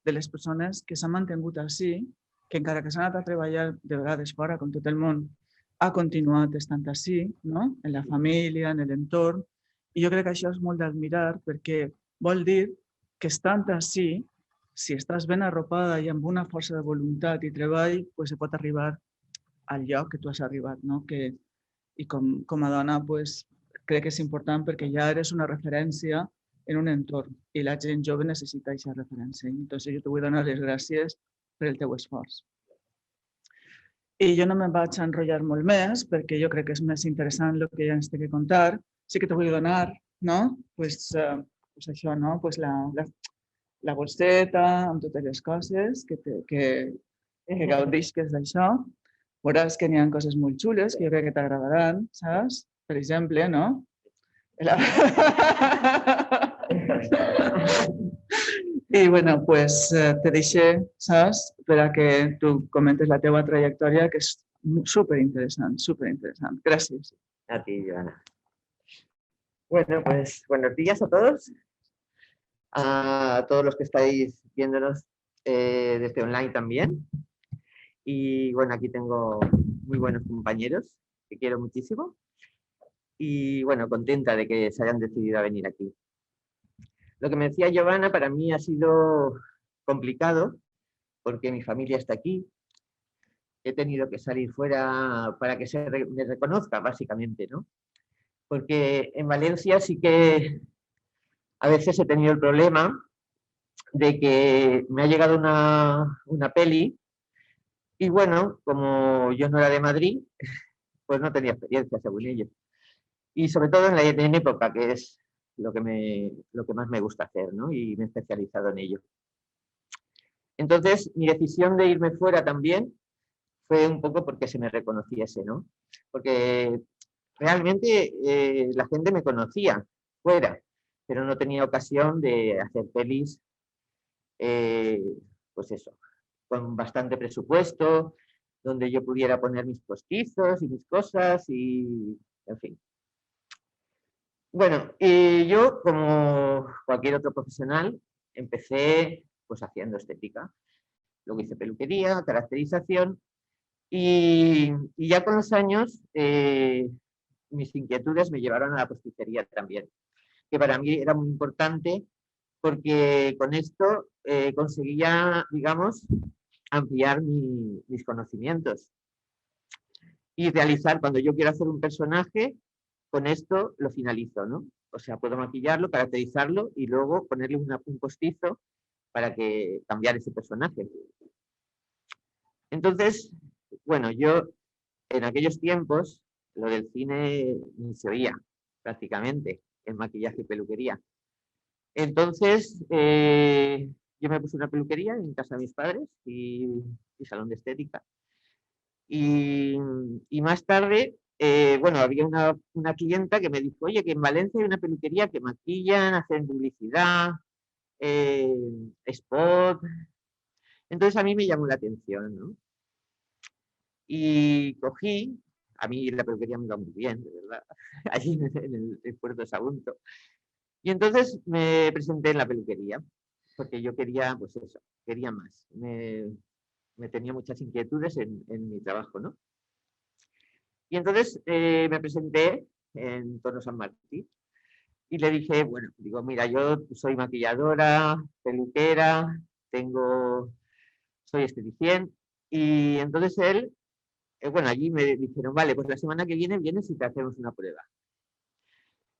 de les persones que s'han mantingut així, que encara que s'han anat a treballar de vegades fora, com tot el món, ha continuat estant així, no? En la família, en l'entorn. I jo crec que això és molt d'admirar perquè vol dir que estant així, si estàs ben arropada i amb una força de voluntat i treball, pues, se pot arribar al lloc que tu has arribat. No? I com a dona pues, crec que és important perquè ja eres una referència en un entorn i la gent jove necessita aquesta referència. Entonces jo te vull donar les gràcies per el teu esforç. I jo no me'n vaig a enrotllar molt més perquè jo crec que és més interessant el que ja ens té que contar. Sí que te vull donar, no? Pues això, no? Pues la borseta amb totes les coses que gaudisques d'això. Veuràs que n'hi ha coses molt xules que jo crec que t'agradaran, saps? Per exemple, no? I bueno, pues te deixe, saps? Per a que tu comentes la teva trajectòria, que és superinteressant, superinteressant. Gràcies. A ti, Joana. Bueno, pues buenos días a todos los que estáis viéndonos desde online también. Y bueno, aquí tengo muy buenos compañeros que quiero muchísimo. Y bueno, contenta de que se hayan decidido a venir aquí. Lo que me decía Giovanna para mí ha sido complicado porque mi familia está aquí. He tenido que salir fuera para que me reconozca, básicamente, ¿no? Porque en Valencia sí que a veces he tenido el problema de que me ha llegado una peli y bueno, como yo no era de Madrid, pues no tenía experiencia según ellos. Y sobre todo en época, que es lo que más me gusta hacer, ¿no? Y me he especializado en ello. Entonces, mi decisión de irme fuera también fue un poco porque se me reconociese, ¿no? Porque realmente la gente me conocía fuera, pero no tenía ocasión de hacer pelis, pues eso, con bastante presupuesto, donde yo pudiera poner mis postizos y mis cosas y, en fin. Bueno, yo, como cualquier otro profesional, empecé pues haciendo estética. Luego hice peluquería, caracterización y ya con los años mis inquietudes me llevaron a la posticería también, que para mí era muy importante porque con esto conseguía, digamos, ampliar mis conocimientos y realizar, cuando yo quiero hacer un personaje, con esto lo finalizo, ¿no? O sea, puedo maquillarlo, caracterizarlo y luego ponerle un postizo para cambiar ese personaje. Entonces, bueno, yo en aquellos tiempos lo del cine ni se oía prácticamente, en maquillaje y peluquería. Entonces, yo me puse una peluquería en casa de mis padres y salón de estética. Y más tarde, bueno, había una clienta que me dijo, oye, que en Valencia hay una peluquería que maquillan, hacen publicidad, spot. Entonces a mí me llamó la atención, ¿no? Y cogí, a mí la peluquería me iba muy bien, de verdad, allí en el puerto de Sagunto. Y entonces me presenté en la peluquería, porque yo quería, pues eso, quería más. Me tenía muchas inquietudes en mi trabajo, ¿no? Y entonces me presenté en Tono San Martín y le dije, bueno, digo, mira, yo soy maquilladora, peluquera, soy esteticien. Y entonces él, bueno, allí me dijeron, vale, pues la semana que viene vienes y te hacemos una prueba.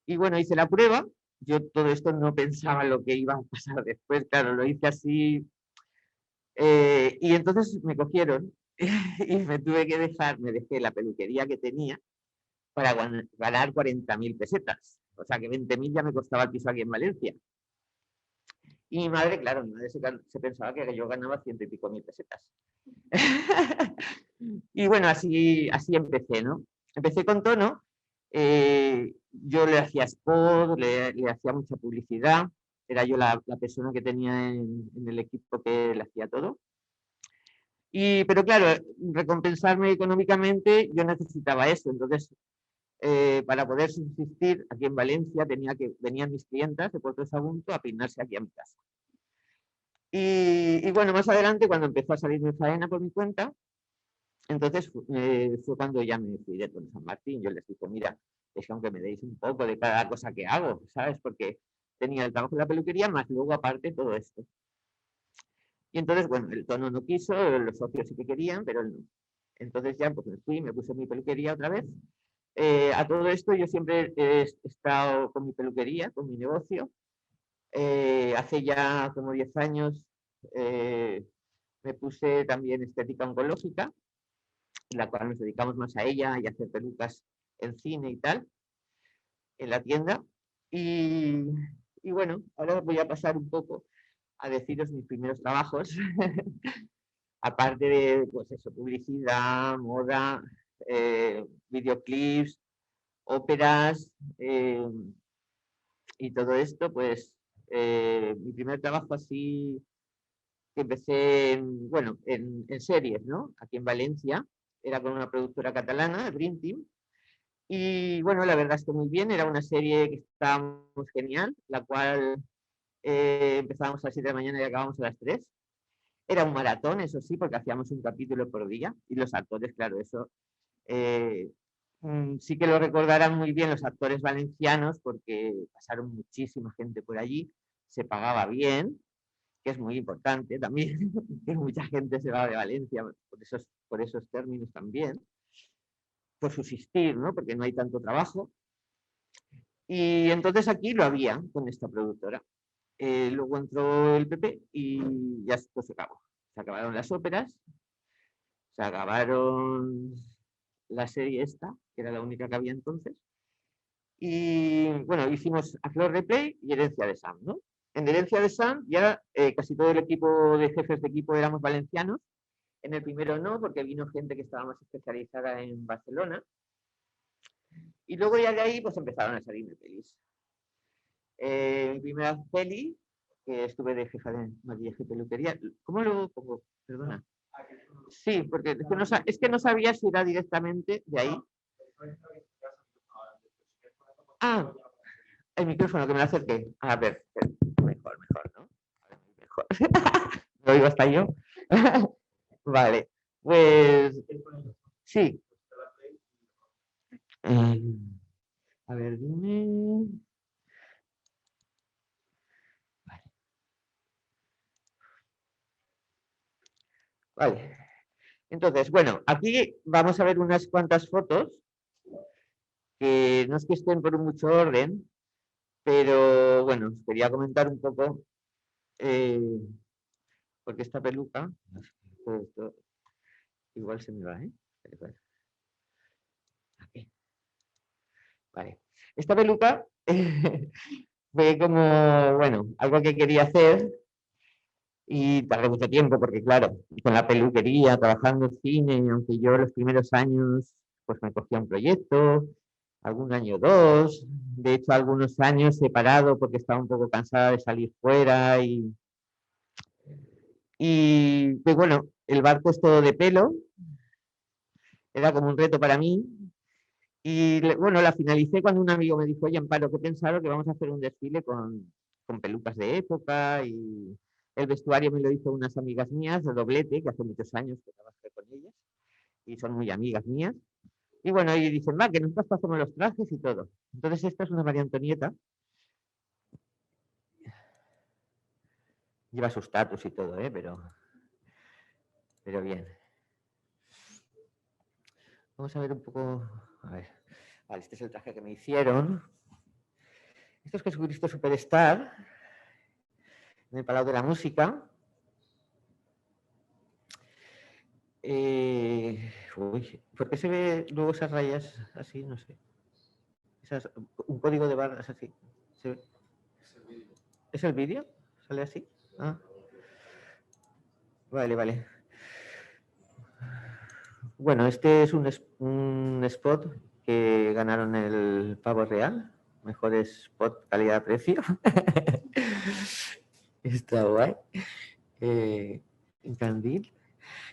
Y bueno, hice la prueba. Yo todo esto no pensaba lo que iba a pasar después, claro, lo hice así. Y entonces me cogieron y me dejé la peluquería que tenía para ganar 40.000 pesetas. O sea que 20.000 ya me costaba el piso aquí en Valencia. Y mi madre, claro, se pensaba que yo ganaba 100 y pico mil pesetas. Y bueno, así empecé, ¿no? Empecé con Tono. Yo le hacía spot, le hacía mucha publicidad. Era yo la persona que tenía en el equipo que le hacía todo. Pero claro, recompensarme económicamente yo necesitaba eso. Entonces, para poder subsistir aquí en Valencia venían mis clientas de Puerto de Sagunto a peinarse aquí a mi casa. Y bueno, más adelante, cuando empezó a salir mi faena por mi cuenta, entonces fue cuando ya me fui de Tono San Martín. Yo les dije, mira, es que aunque me deis un poco de cada cosa que hago, ¿sabes? Porque tenía el trabajo de la peluquería, más luego aparte todo esto. Y entonces, bueno, el Tono no quiso, los socios sí que querían, pero él no. Entonces ya pues me fui, me puse mi peluquería otra vez. A todo esto yo siempre he estado con mi peluquería, con mi negocio. Hace ya como 10 años me puse también estética oncológica, en la cual nos dedicamos más a ella y a hacer pelucas en cine y tal, en la tienda. Y, y bueno, ahora voy a pasar un poco a deciros mis primeros trabajos, aparte de pues eso, publicidad, moda, videoclips, óperas y todo esto, pues mi primer trabajo así que empecé bueno, en series, ¿no? Aquí en Valencia, era con una productora catalana, Dream Team, y bueno, la verdad es que muy bien, era una serie que estábamos genial, la cual empezábamos a las 7 de la mañana y acabábamos a las 3. Era un maratón, eso sí, porque hacíamos un capítulo por día, y los actores, claro, eso eh, sí que lo recordarán muy bien los actores valencianos, porque pasaron muchísima gente por allí, se pagaba bien, que es muy importante también, que mucha gente se va de Valencia por esos términos también, por subsistir, ¿no? Porque no hay tanto trabajo. Y entonces aquí lo había con esta productora. Luego entró el PP y ya esto se acabó. Se acabaron las óperas, se acabaron la serie esta, que era la única que había entonces. Y bueno, hicimos A Flor de Play y Herencia de Sam, ¿no? En Herencia de Sam ya casi todo el equipo de jefes de equipo éramos valencianos. En el primero no, porque vino gente que estaba más especializada en Barcelona. Y luego ya de ahí pues empezaron a salirme pelis. Mi primera peli, que estuve de jefa de maquillaje y peluquería. ¿Cómo lo pongo? Perdona. Sí, porque es que no sabía si era directamente de ahí. Ah, el micrófono, que me lo acerque. A ver, mejor, ¿no? Mejor. ¿Lo oigo hasta yo? Vale, pues sí. A ver, dime. Vale. Entonces, bueno, aquí vamos a ver unas cuantas fotos, que no es que estén por mucho orden, pero bueno, os quería comentar un poco, porque esta peluca, esto, igual se me va, ¿eh? Aquí. Vale. Esta peluca fue como, bueno, algo que quería hacer y tardé mucho tiempo porque, claro, con la peluquería, trabajando en cine, aunque yo los primeros años, pues me cogía un proyecto, algún año o dos, de hecho algunos años separado porque estaba un poco cansada de salir fuera y pues bueno, el barco es todo de pelo, era como un reto para mí. Y bueno, la finalicé cuando un amigo me dijo, oye, Amparo, ¿qué pensaron que vamos a hacer un desfile con pelucas de época? Y el vestuario me lo hizo unas amigas mías de Doblete, que hace muchos años que trabajé con ellas, y son muy amigas mías. Y bueno, y dicen, va, que nosotros hacemos los trajes y todo. Entonces esta es una María Antonieta. Lleva sus tatus y todo, pero bien. Vamos a ver un poco, a ver. Vale, este es el traje que me hicieron. Esto es Jesucristo Superstar, en el Palau de la Música. Uy, ¿por qué se ve luego esas rayas así? No sé. Un código de barras así. ¿Es el vídeo? ¿Sale así? Ah. Vale, vale. Bueno, este es un spot que ganaron el Pavo Real. Mejor spot calidad-precio. Está guay. Candil.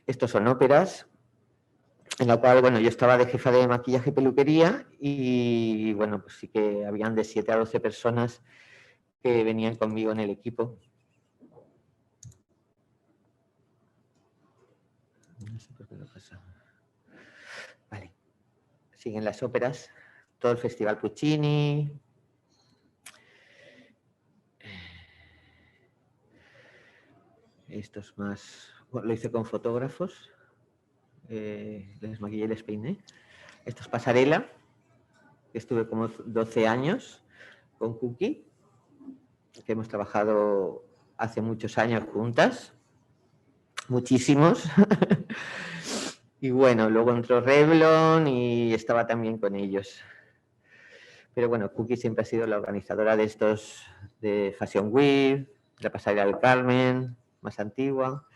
Estos son óperas, en la cual, bueno, yo estaba de jefa de maquillaje y peluquería y, bueno, pues sí que habían de 7 a 12 personas que venían conmigo en el equipo. Vale. Siguen las óperas, todo el Festival Puccini. Esto es más... Bueno, lo hice con fotógrafos. Les maquillé y les peiné. Esto es pasarela. Estuve como 12 años con Cookie, que hemos trabajado hace muchos años juntas. Muchísimos. Y bueno, luego entró Revlon y estaba también con ellos. Pero bueno, Cookie siempre ha sido la organizadora de estos, de Fashion Week, la pasarela del Carmen, más antigua.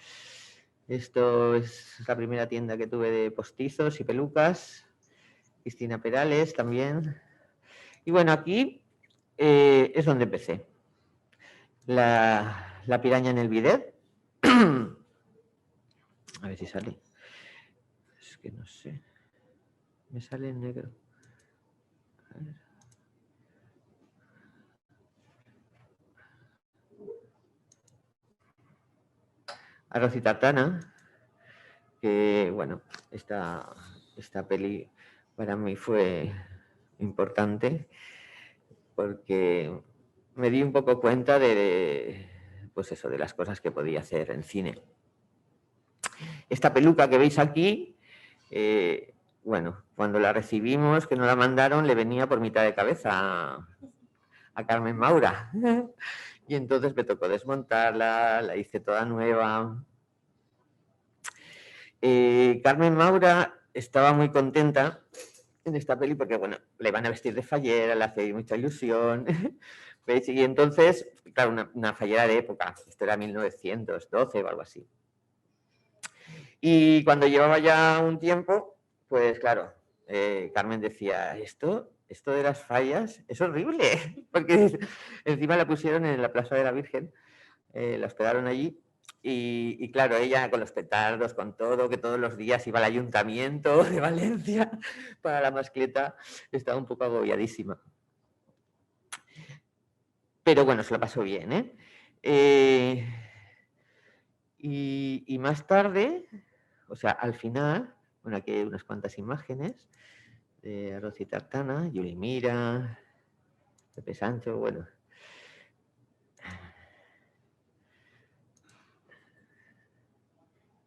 Esto es la primera tienda que tuve de postizos y pelucas. Cristina Perales también. Y bueno, aquí es donde empecé. La piraña en el bidet. A ver si sale. Es que no sé. Me sale en negro. A ver. Arroz y tartana, que bueno, esta peli para mí fue importante porque me di un poco cuenta pues eso, de las cosas que podía hacer en cine. Esta peluca que veis aquí, bueno, cuando la recibimos, que nos la mandaron, le venía por mitad de cabeza a Carmen Maura. Y entonces me tocó desmontarla, la hice toda nueva. Carmen Maura estaba muy contenta en esta peli porque, bueno, le van a vestir de fallera, le hace mucha ilusión. ¿Veis? Y entonces, claro, una fallera de época, esto era 1912 o algo así. Y cuando llevaba ya un tiempo, pues claro, Carmen decía, esto de las fallas es horrible, porque encima la pusieron en la Plaza de la Virgen, la hospedaron allí. Y claro, ella con los petardos, con todo, que todos los días iba al ayuntamiento de Valencia para la mascleta, estaba un poco agobiadísima. Pero bueno, se lo pasó bien, ¿eh? Y más tarde, o sea, al final, bueno, aquí hay unas cuantas imágenes de Arroz y Tartana, Yuli Mira, Pepe Sancho, bueno.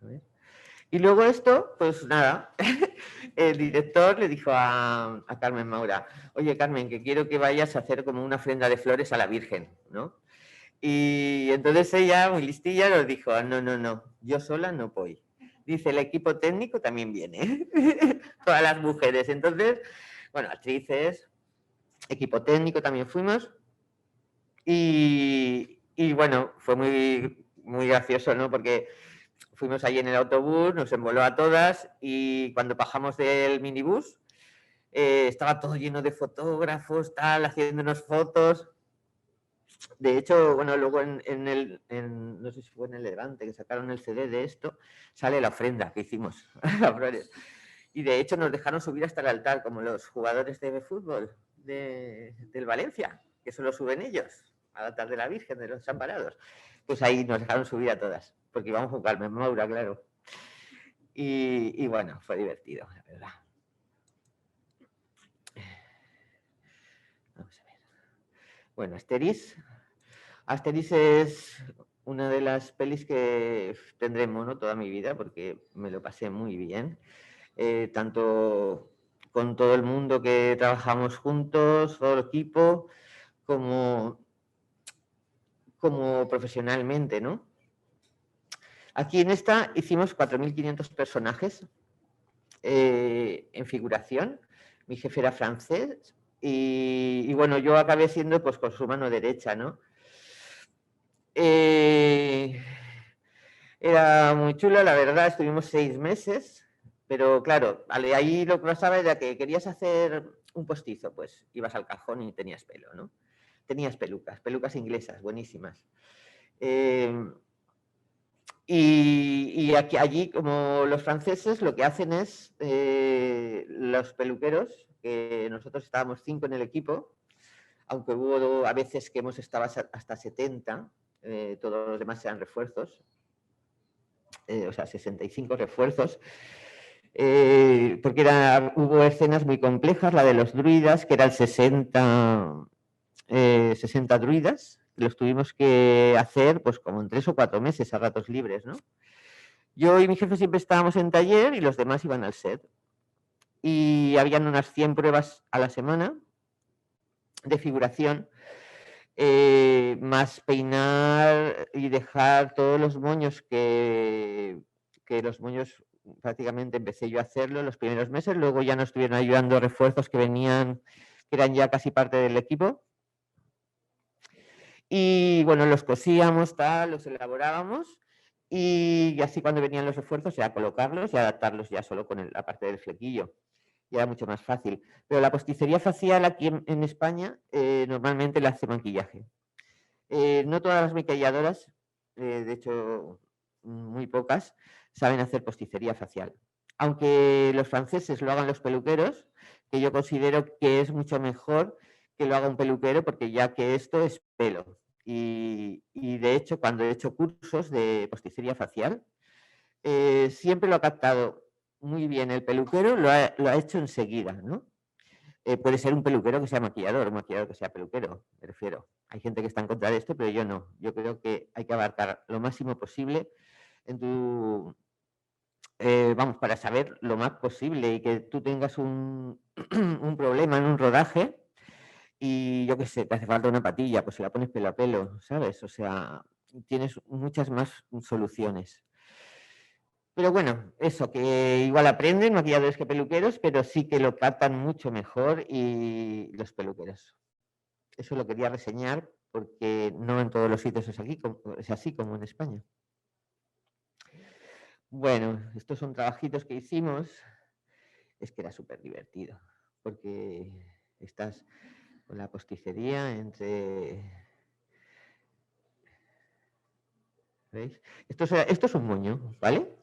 A ver. Y luego esto, pues nada, el director le dijo a Carmen Maura, oye Carmen, que quiero que vayas a hacer como una ofrenda de flores a la Virgen, ¿no? Y entonces ella, muy listilla, nos dijo, no, yo sola no voy. Dice, el equipo técnico también viene, todas las mujeres. Entonces, bueno, actrices, equipo técnico también fuimos. Y bueno, fue muy gracioso, ¿no? Porque fuimos allí en el autobús, nos envoló a todas y cuando bajamos del minibús estaba todo lleno de fotógrafos, tal, haciéndonos fotos. De hecho, bueno, luego no sé si fue en el Levante, que sacaron el CD de esto, sale la ofrenda que hicimos a flores. Y de hecho nos dejaron subir hasta el altar, como los jugadores de fútbol del Valencia, que solo suben ellos, al altar de la Virgen, de los Desamparados. Pues ahí nos dejaron subir a todas, porque íbamos con Carmen Maura, claro. Y bueno, fue divertido, la verdad. Vamos a ver. Bueno, Asterix. Asterix es una de las pelis que tendremos, ¿no?, toda mi vida, porque me lo pasé muy bien. Tanto con todo el mundo que trabajamos juntos, todo el equipo, como profesionalmente, ¿no? Aquí en esta hicimos 4.500 personajes en figuración. Mi jefe era francés y bueno, yo acabé siendo pues con su mano derecha, ¿no? Era muy chula, la verdad, estuvimos 6 meses, pero claro, ahí lo que pasaba era que querías hacer un postizo, pues ibas al cajón y tenías pelo, ¿no? Tenías pelucas inglesas, buenísimas. Y allí, como los franceses, lo que hacen es, los peluqueros, que nosotros estábamos 5 en el equipo, aunque hubo a veces que hemos estado hasta 70, todos los demás eran refuerzos, o sea, 65 refuerzos. porque hubo escenas muy complejas, la de los druidas, que eran 60 druidas, los tuvimos que hacer pues como en 3 o 4 meses a ratos libres, ¿no? Yo y mi jefe siempre estábamos en taller y los demás iban al set. Y habían unas 100 pruebas a la semana de figuración, más peinar y dejar todos los moños que los moños prácticamente empecé yo a hacerlo los primeros meses, luego ya nos estuvieron ayudando refuerzos que venían, que eran ya casi parte del equipo. Y bueno, los cosíamos, los elaborábamos y así cuando venían los refuerzos era colocarlos y adaptarlos ya solo con la parte del flequillo. Y era mucho más fácil. Pero la posticería facial aquí en España normalmente la hace maquillaje. No todas las maquilladoras, de hecho muy pocas, saben hacer posticería facial. Aunque los franceses lo hagan los peluqueros, que yo considero que es mucho mejor que lo haga un peluquero, porque ya que esto es pelo. Y de hecho, cuando he hecho cursos de posticería facial, siempre lo ha captado muy bien el peluquero, lo ha hecho enseguida, ¿no? Puede ser un peluquero que sea maquillador, un maquillador que sea peluquero, me refiero. Hay gente que está en contra de esto, pero yo no. Yo creo que hay que abarcar lo máximo posible en tu... vamos, para saber lo más posible y que tú tengas un, un problema en un rodaje y yo qué sé, te hace falta una patilla, pues si la pones pelo a pelo, ¿sabes? O sea, tienes muchas más soluciones. Pero bueno, eso, que igual aprenden maquilladores que peluqueros, pero sí que lo captan mucho mejor y los peluqueros. Eso lo quería reseñar porque no en todos los sitios es así como en España. Bueno, estos son trabajitos que hicimos. Es que era súper divertido, porque estás con la posticería entre... ¿Veis? Esto es un moño, ¿vale?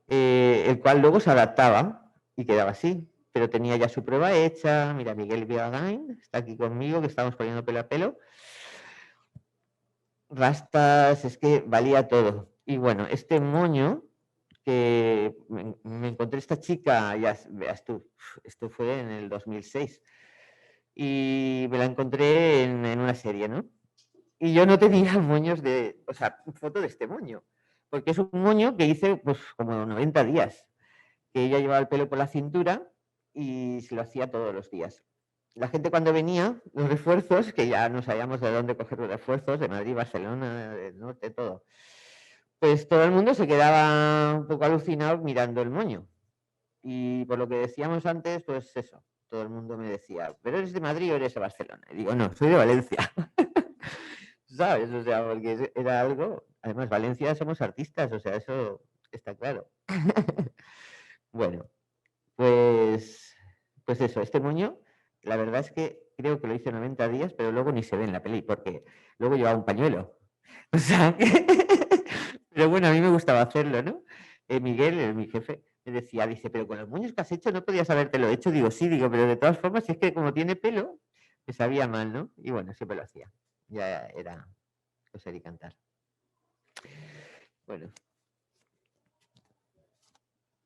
El cual luego se adaptaba y quedaba así, pero tenía ya su prueba hecha. Mira, Miguel Biagain está aquí conmigo, que estamos poniendo pelo a pelo. Rastas, es que valía todo. Y bueno, este moño, que me encontré esta chica, ya veas tú, esto fue en el 2006, y me la encontré en una serie, ¿no? Y yo no tenía moños o sea, foto de este moño, porque es un moño que hice pues como 90 días, que ella llevaba el pelo por la cintura y se lo hacía todos los días. La gente cuando venía, los refuerzos, que ya no sabíamos de dónde coger los refuerzos, de Madrid, Barcelona, del norte, todo, pues todo el mundo se quedaba un poco alucinado mirando el moño. Y por lo que decíamos antes, pues eso, todo el mundo me decía, ¿pero eres de Madrid o eres de Barcelona? Y digo, no, soy de Valencia. ¿Sabes? O sea, porque era algo, además Valencia somos artistas, o sea, eso está claro. Bueno, pues eso, este moño, la verdad es que creo que lo hice 90 días, pero luego ni se ve en la peli, porque luego llevaba un pañuelo. O sea, pero bueno, a mí me gustaba hacerlo, ¿no? Miguel, mi jefe, me decía, dice, pero con los moños que has hecho no podías habértelo hecho. Digo, sí, digo, pero de todas formas, si es que como tiene pelo, me sabía mal, ¿no? Y bueno, siempre lo hacía. Ya era coser y cantar. Bueno,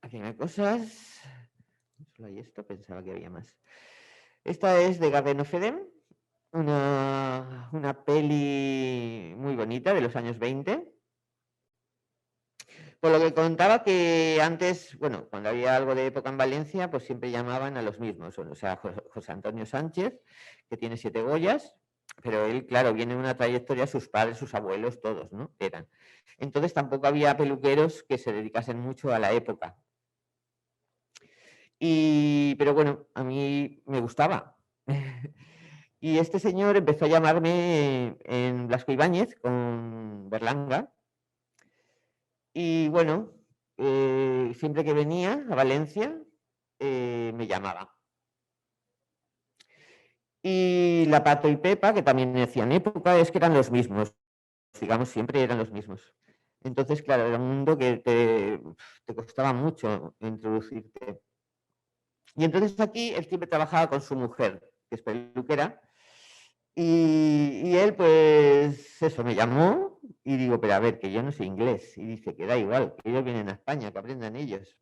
aquí hay cosas. Solo hay esto, pensaba que había más. Esta es de Garden of Eden, una peli muy bonita de los años 20. Por lo que contaba que antes, bueno, cuando había algo de época en Valencia, pues siempre llamaban a los mismos. O sea, José Antonio Sánchez, que tiene 7 Goyas, pero él, claro, viene de una trayectoria, sus padres, sus abuelos, todos, ¿no? Eran. Entonces tampoco había peluqueros que se dedicasen mucho a la época. Pero bueno, a mí me gustaba. Y este señor empezó a llamarme en Blasco Ibáñez con Berlanga. Y bueno, siempre que venía a Valencia, me llamaba. Y la Pato y Pepa, que también me hacían época, es que eran los mismos. Digamos, siempre eran los mismos. Entonces, claro, era un mundo que te costaba mucho introducirte. Y entonces aquí él siempre trabajaba con su mujer, que es peluquera, y él, pues, eso, me llamó y digo, pero a ver, que yo no sé inglés. Y dice que da igual, que ellos vienen a España, que aprendan ellos.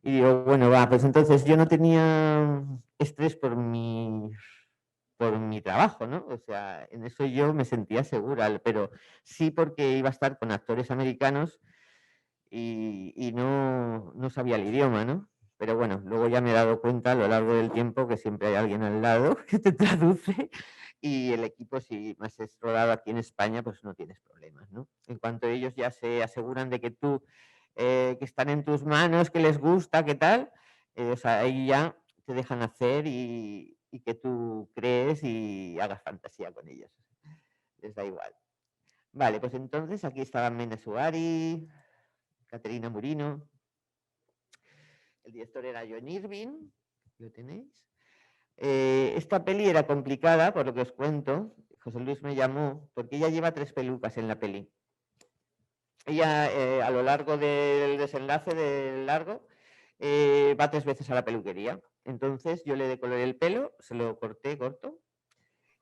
Y digo, bueno, va, pues entonces yo no tenía estrés por mi trabajo, ¿no? O sea, en eso yo me sentía segura, pero sí porque iba a estar con actores americanos y no sabía el idioma, ¿no? Pero bueno, luego ya me he dado cuenta a lo largo del tiempo que siempre hay alguien al lado que te traduce y el equipo, si más es rodado aquí en España, pues no tienes problemas, ¿no? En cuanto ellos ya se aseguran de que tú, que están en tus manos, que les gusta, qué tal, o sea, ahí ya te dejan hacer y que tú crees y hagas fantasía con ellos. Les da igual. Vale, pues entonces aquí estaba Mena Suari, Caterina Murino, el director era John Irving, ¿lo tenéis? Esta peli era complicada, por lo que os cuento. José Luis me llamó porque ella lleva 3 pelucas en la peli. Ella, a lo largo del desenlace del largo, va 3 veces a la peluquería. Entonces yo le decoloré el pelo, se lo corté corto,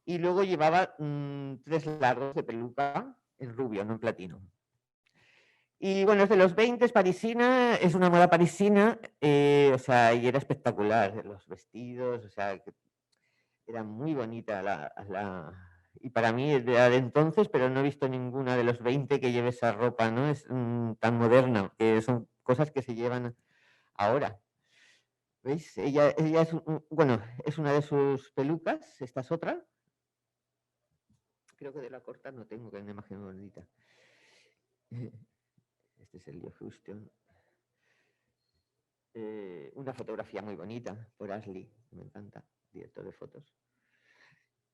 y luego llevaba 3 largos de peluca en rubio, no en platino. Y bueno, es de los 20, es parisina, es una moda parisina, o sea, y era espectacular, los vestidos, o sea, que era muy bonita y para mí era de entonces, pero no he visto ninguna de los 20 que lleve esa ropa, ¿no? Es tan moderna, que son cosas que se llevan ahora. ¿Veis? Ella es, bueno, es una de sus pelucas, esta es otra. Creo que de la corta no tengo, que es una imagen muy bonita. Este es el Joe Houston. Una fotografía muy bonita por Ashley, me encanta, director de fotos.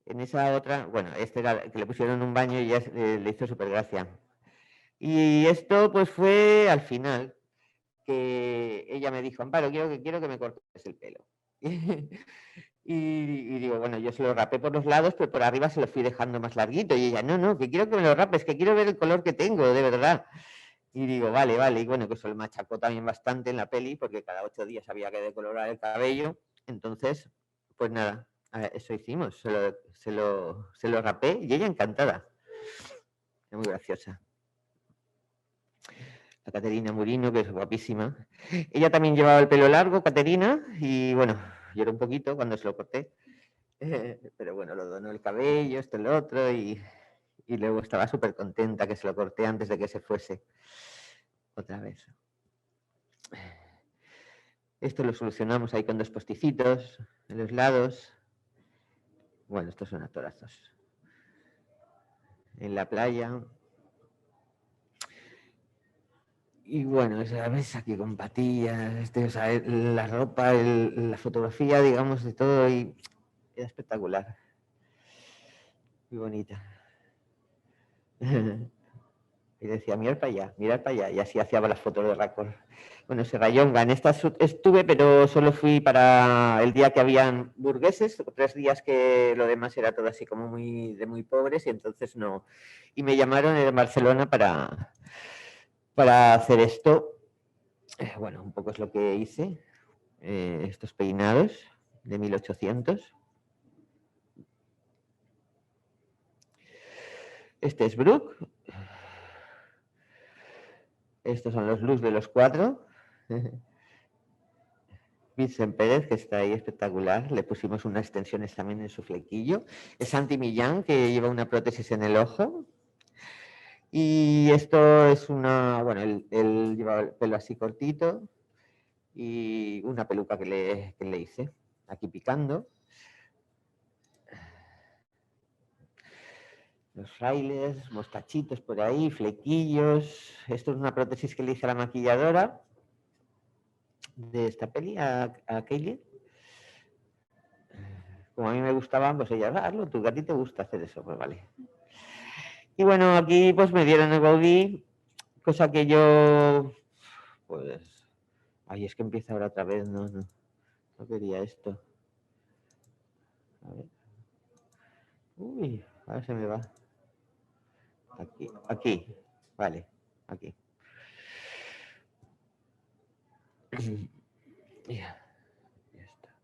En esa otra, bueno, este era que le pusieron un baño y ya le hizo súper gracia. Y esto pues fue al final, que ella me dijo, Amparo, quiero que me cortes el pelo. Y digo, bueno, yo se lo rapé por los lados, pero por arriba se lo fui dejando más larguito. Y ella, no, que quiero que me lo rapes, que quiero ver el color que tengo, de verdad. Y digo, vale. Y bueno, que eso le machacó también bastante en la peli, porque cada 8 días había que decolorar el cabello. Entonces, pues nada, eso hicimos. Se lo rapé y ella encantada. Es muy graciosa. La Caterina Murino, que es guapísima. Ella también llevaba el pelo largo, Caterina, y bueno, lloró un poquito cuando se lo corté. Pero bueno, lo donó el cabello, esto y lo otro, y luego estaba súper contenta que se lo corté antes de que se fuese. Otra vez. Esto lo solucionamos ahí con 2 posticitos en los lados. Bueno, estos son actorazos. En la playa. Y bueno, ves aquí con patillas, o sea, la ropa, la fotografía, digamos, de todo, y era espectacular. Muy bonita. Y decía, mirad para allá, y así hacía las fotos de récord. Bueno, Serrallonga, en esta estuve, pero solo fui para el día que habían burgueses, 3 días que lo demás era todo así como de muy pobres, y entonces no. Y me llamaron en Barcelona para hacer esto. Bueno, un poco es lo que hice, estos peinados de 1800. Este es Brooke. Estos son los looks de los 4. Vincent Pérez, que está ahí espectacular. Le pusimos unas extensiones también en su flequillo. Es Santi Millán, que lleva una prótesis en el ojo. Y esto es bueno, él lleva el pelo así cortito y una peluca que le hice, aquí picando. Los frailes, mostachitos por ahí, flequillos. Esto es una prótesis que le hice a la maquilladora de esta peli, a Kaylee. Como a mí me gustaban, pues ella, hazlo tú, que a ti te gusta hacer eso, pues vale. Y bueno, aquí pues me dieron el Gaudí, cosa que yo, pues, ay, es que empieza ahora otra vez, no quería esto. A ver. Uy, ahora se me va. Aquí, vale, aquí. Ya está.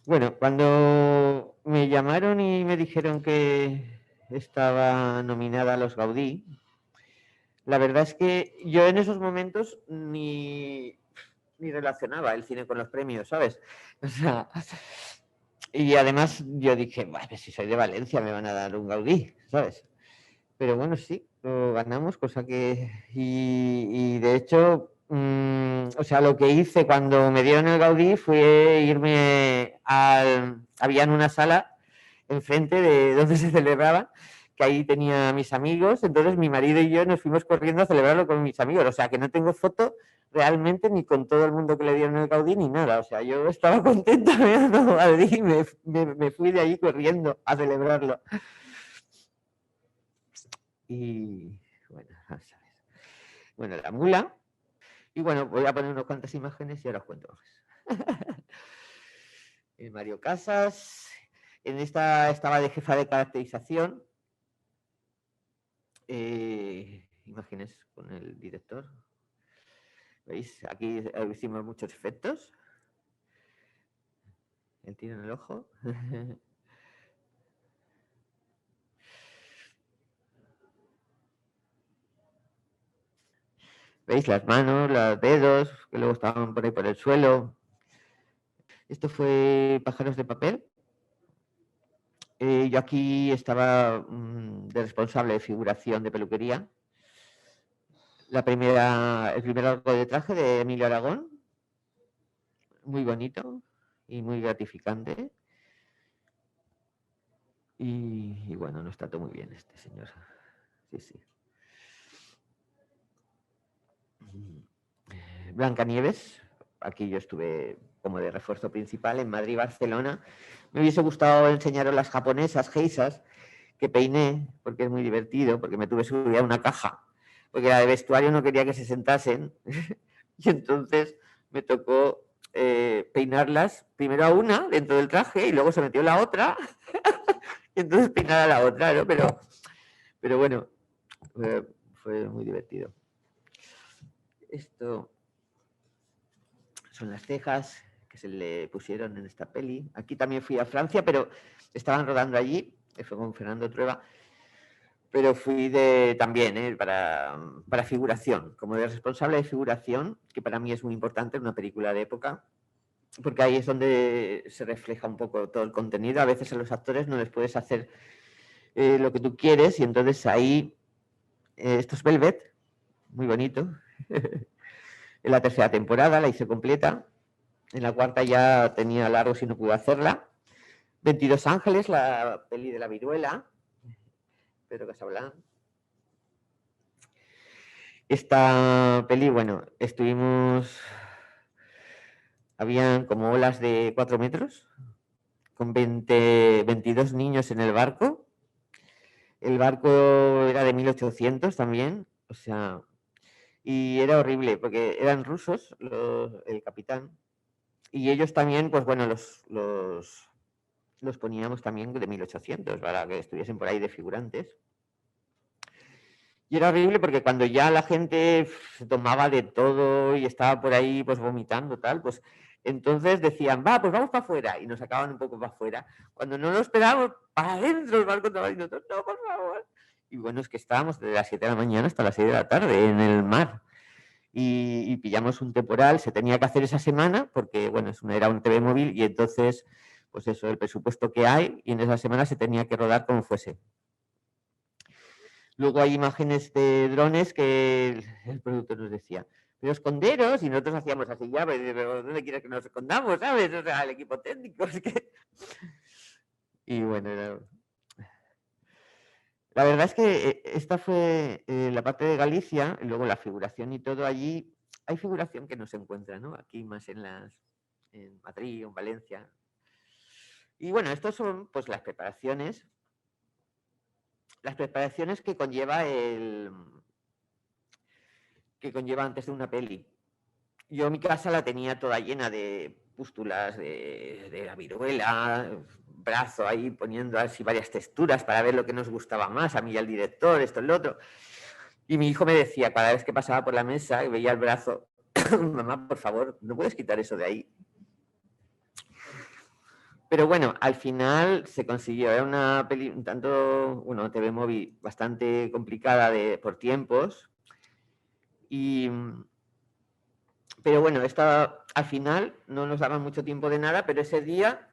Bueno, cuando me llamaron y me dijeron que estaba nominada a los Gaudí. La verdad es que yo en esos momentos ni relacionaba el cine con los premios, ¿sabes? O sea, y además yo dije, bueno, si soy de Valencia me van a dar un Gaudí, ¿sabes? Pero bueno, sí, lo ganamos, cosa que... Y de hecho, o sea, lo que hice cuando me dieron el Gaudí fue irme al... Había en una sala enfrente de donde se celebraba, que ahí tenía a mis amigos, entonces mi marido y yo nos fuimos corriendo a celebrarlo con mis amigos, o sea, que no tengo foto realmente ni con todo el mundo que le dieron el Gaudí ni nada, o sea, yo estaba contenta viendo el Gaudí y me fui de ahí corriendo a celebrarlo. Y bueno, vamos a ver. Bueno, la mula. Y bueno, voy a poner unas cuantas imágenes y ahora os cuento. El Mario Casas. En esta estaba de jefa de caracterización. Imágenes con el director. ¿Veis? Aquí hicimos muchos efectos. El tiro en el ojo. ¿Veis? Las manos, los dedos, que luego estaban por ahí por el suelo. Esto fue Pájaros de papel. Yo aquí estaba de responsable de figuración de peluquería. El primer arco de traje de Emilio Aragón. Muy bonito y muy gratificante. Y bueno, nos trató muy bien este señor. Sí, sí. Blancanieves. Aquí yo estuve como de refuerzo principal en Madrid y Barcelona. Me hubiese gustado enseñaros las japonesas, geisas, que peiné, porque es muy divertido, porque me tuve subida a una caja, porque la de vestuario no quería que se sentasen. Y entonces me tocó peinarlas primero a una dentro del traje y luego se metió la otra y entonces peinar a la otra, ¿no? Pero bueno, fue muy divertido. Esto son las cejas que se le pusieron en esta peli. Aquí también fui a Francia, pero estaban rodando allí, fue con Fernando Trueba, pero fui también para figuración, como de responsable de figuración, que para mí es muy importante en una película de época, porque ahí es donde se refleja un poco todo el contenido. A veces a los actores no les puedes hacer lo que tú quieres y entonces ahí, esto es Velvet, muy bonito. En la tercera temporada la hice completa, en la cuarta ya tenía largos y no pude hacerla. 22 Ángeles, la peli de la viruela, Pedro Casablanca. Esta peli, bueno, habían como olas de 4 metros, con 22 niños en el barco. El barco era de 1800 también, o sea, y era horrible, porque eran rusos, el capitán, y ellos también, pues bueno, los poníamos también de 1800, para que estuviesen por ahí de figurantes. Y era horrible porque cuando ya la gente se tomaba de todo y estaba por ahí pues vomitando, tal, pues entonces decían, va, pues vamos para afuera, y nos sacaban un poco para afuera. Cuando no lo esperábamos, para adentro el barco estaba y nosotros, no, por favor. Y bueno, es que estábamos desde las 7 de la mañana hasta las 6 de la tarde en el mar. Y pillamos un temporal, se tenía que hacer esa semana, porque bueno, era un TV móvil y entonces, pues eso, el presupuesto que hay, y en esa semana se tenía que rodar como fuese. Luego hay imágenes de drones que el productor nos decía, pero esconderos, y nosotros hacíamos así, ya, pero ¿dónde quieres que nos escondamos? ¿Sabes? O sea, el equipo técnico. Es que... Y bueno, la verdad es que esta fue la parte de Galicia, y luego la figuración y todo allí. Hay figuración que no se encuentra, ¿no? Aquí más en Madrid o en Valencia. Y bueno, estos son pues las preparaciones que conlleva antes de una peli. Yo mi casa la tenía toda llena de pústulas de la viruela, brazo ahí poniendo así varias texturas para ver lo que nos gustaba más, a mí y al director, esto y lo otro. Y mi hijo me decía, cada vez que pasaba por la mesa y veía el brazo, mamá, por favor, ¿no puedes quitar eso de ahí? Pero bueno, al final se consiguió. Era una peli un tanto, bueno, TV Movie bastante complicada por tiempos. Pero bueno, al final no nos daban mucho tiempo de nada, pero ese día,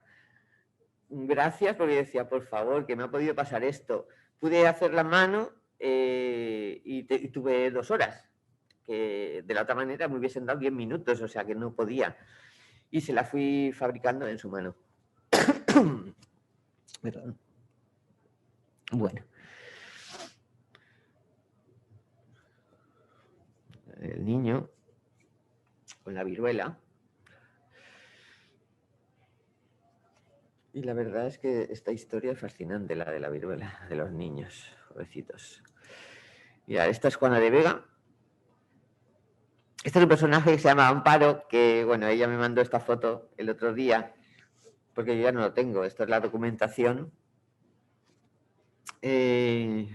gracias, porque decía, por favor, que me ha podido pasar esto. Pude hacer la mano y tuve 2 horas, que de la otra manera me hubiesen dado 10 minutos, o sea que no podía. Y se la fui fabricando en su mano. Perdón. Bueno. El niño con la viruela. Y la verdad es que esta historia es fascinante, la de la viruela, de los niños, jovencitos. Mira, esta es Juana de Vega. Este es un personaje que se llama Amparo, que, bueno, ella me mandó esta foto el otro día, porque yo ya no lo tengo. Esto es la documentación. Y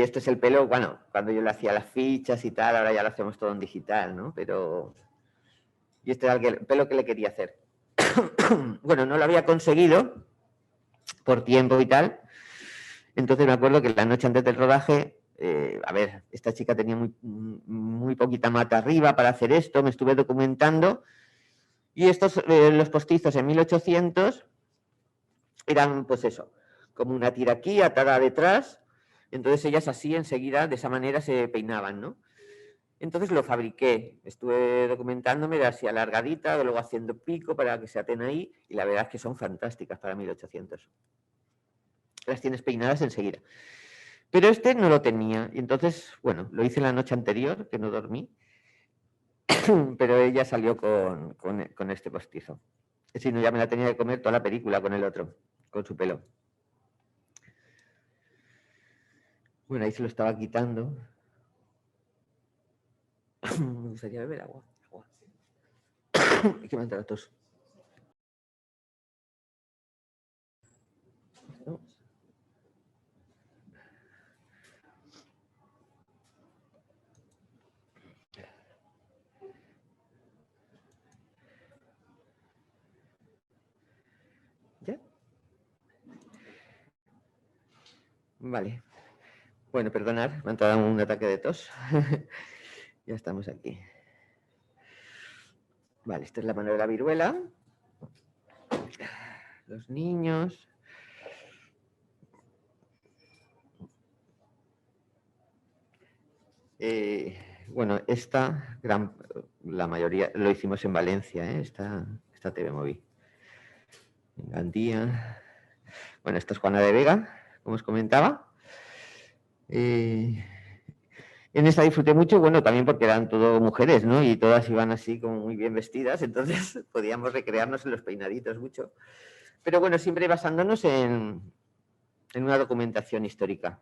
este es el pelo, bueno, cuando yo le hacía las fichas y tal, ahora ya lo hacemos todo en digital, ¿no? Pero... Y este era el pelo que le quería hacer. Bueno, no lo había conseguido por tiempo y tal. Entonces me acuerdo que la noche antes del rodaje, a ver, esta chica tenía muy poquita mata arriba para hacer esto, me estuve documentando. Y estos, los postizos en 1800, eran pues eso, como una tira aquí, atada detrás. Entonces ellas así enseguida, de esa manera se peinaban, ¿no? Entonces lo fabriqué, estuve documentándome así alargadita, luego haciendo pico para que se aten ahí, y la verdad es que son fantásticas para 1800. Las tienes peinadas enseguida. Pero este no lo tenía, y entonces, bueno, lo hice la noche anterior, que no dormí, pero ella salió con este postizo. Si no, ya me la tenía que comer toda la película con el otro, con su pelo. Bueno, ahí se lo estaba quitando. Me gustaría beber agua. Que me entra la tos. ¿No? ¿Ya? Vale. Bueno, perdonad, me ha entrado un ataque de tos. Ya estamos aquí. Vale, esta es la mano de la viruela. Los niños. Bueno, la mayoría lo hicimos en Valencia, esta TV Movie. En Gandía. Bueno, esta es Juana de Vega, como os comentaba. En esta disfruté mucho, bueno, también porque eran todo mujeres, ¿no? Y todas iban así como muy bien vestidas, entonces podíamos recrearnos en los peinaditos mucho. Pero bueno, siempre basándonos en una documentación histórica.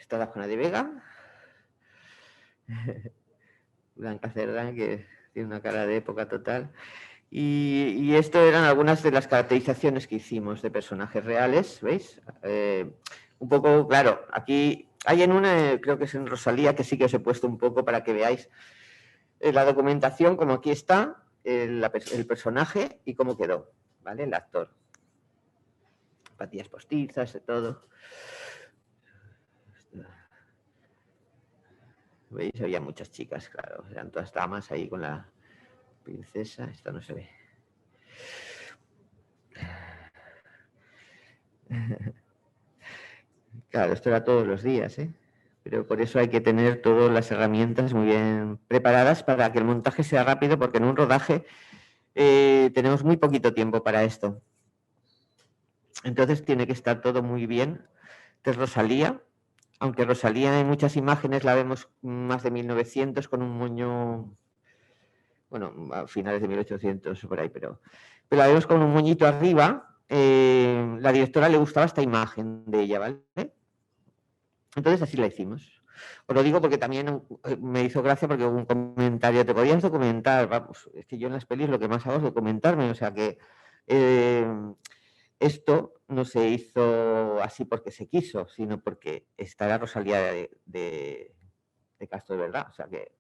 Esta es la Juana de Vega. Blanca Cerdán, que tiene una cara de época total. Y esto eran algunas de las caracterizaciones que hicimos de personajes reales, ¿veis? Un poco, claro, aquí hay en una, creo que es en Rosalía, que sí que os he puesto un poco para que veáis la documentación, como aquí está, el personaje y cómo quedó, ¿vale? El actor. Patillas postizas, de todo. ¿Veis? Había muchas chicas, claro, eran todas damas ahí con la princesa, esta no se ve. Claro, esto era todos los días, ¿eh? Pero por eso hay que tener todas las herramientas muy bien preparadas para que el montaje sea rápido, porque en un rodaje tenemos muy poquito tiempo para esto. Entonces tiene que estar todo muy bien. Esta es Rosalía, aunque Rosalía en muchas imágenes la vemos más de 1900 con un moño, bueno, a finales de 1800 por ahí, pero la vemos con un moñito arriba. La directora le gustaba esta imagen de ella, ¿vale? Entonces así la hicimos. Os lo digo porque también me hizo gracia porque hubo un comentario, te podías documentar, vamos, es que yo en las pelis lo que más hago es documentarme, o sea que esto no se hizo así porque se quiso, sino porque está la Rosalía de Castro de verdad, o sea que...